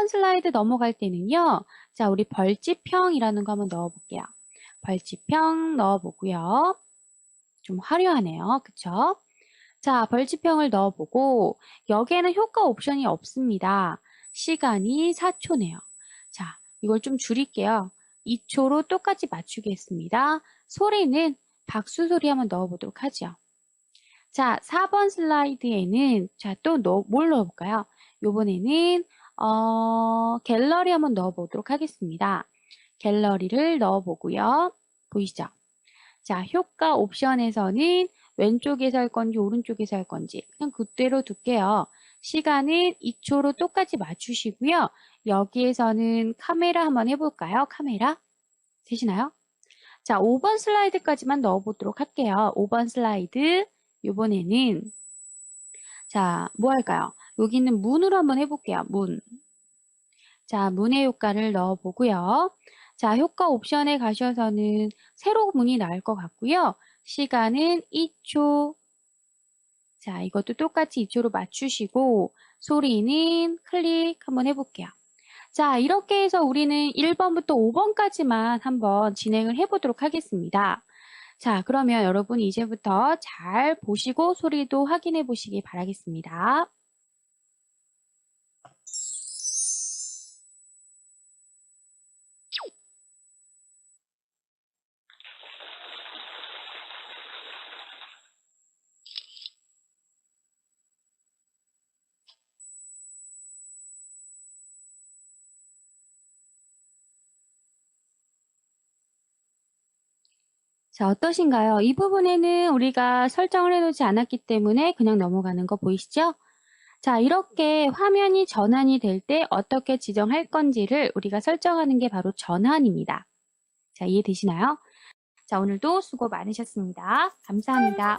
슬라이드 넘어갈 때는요. 자, 우리 벌집형이라는 거 한번 넣어볼게요. 벌집형 넣어보고요. 좀 화려하네요. 그쵸? 자, 벌집형을 넣어보고 여기에는 효과 옵션이 없습니다. 시간이 4초네요. 자, 이걸 좀 줄일게요. 2초로 똑같이 맞추겠습니다. 소리는 박수 소리 한번 넣어보도록 하죠. 자, 4번 슬라이드에는 자, 또 뭘 넣어볼까요? 요번에는 갤러리 한번 넣어보도록 하겠습니다. 갤러리를 넣어보고요. 보이시죠? 자, 효과 옵션에서는 왼쪽에서 할 건지 오른쪽에서 할 건지 그냥 그대로 둘게요. 시간은 2초로 똑같이 맞추시고요. 여기에서는 카메라 한번 해볼까요? 카메라 되시나요? 자, 5번 슬라이드까지만 넣어보도록 할게요. 5번 슬라이드 이번에는 자, 뭐 할까요? 여기 있는 문으로 한번 해볼게요. 문. 자, 문의 효과를 넣어보고요. 자, 효과 옵션에 가셔서는 세로 문이 나올 것 같고요. 시간은 2초. 자, 이것도 똑같이 2초로 맞추시고 소리는 클릭 한번 해볼게요. 자, 이렇게 해서 우리는 1번부터 5번까지만 한번 진행을 해보도록 하겠습니다. 자, 그러면 여러분 이제부터 잘 보시고 소리도 확인해 보시기 바라겠습니다. 자, 어떠신가요? 이 부분에는 우리가 설정을 해놓지 않았기 때문에 그냥 넘어가는 거 보이시죠? 자, 이렇게 화면이 전환이 될 때 어떻게 지정할 건지를 우리가 설정하는 게 바로 전환입니다. 자, 이해되시나요? 자, 오늘도 수고 많으셨습니다. 감사합니다.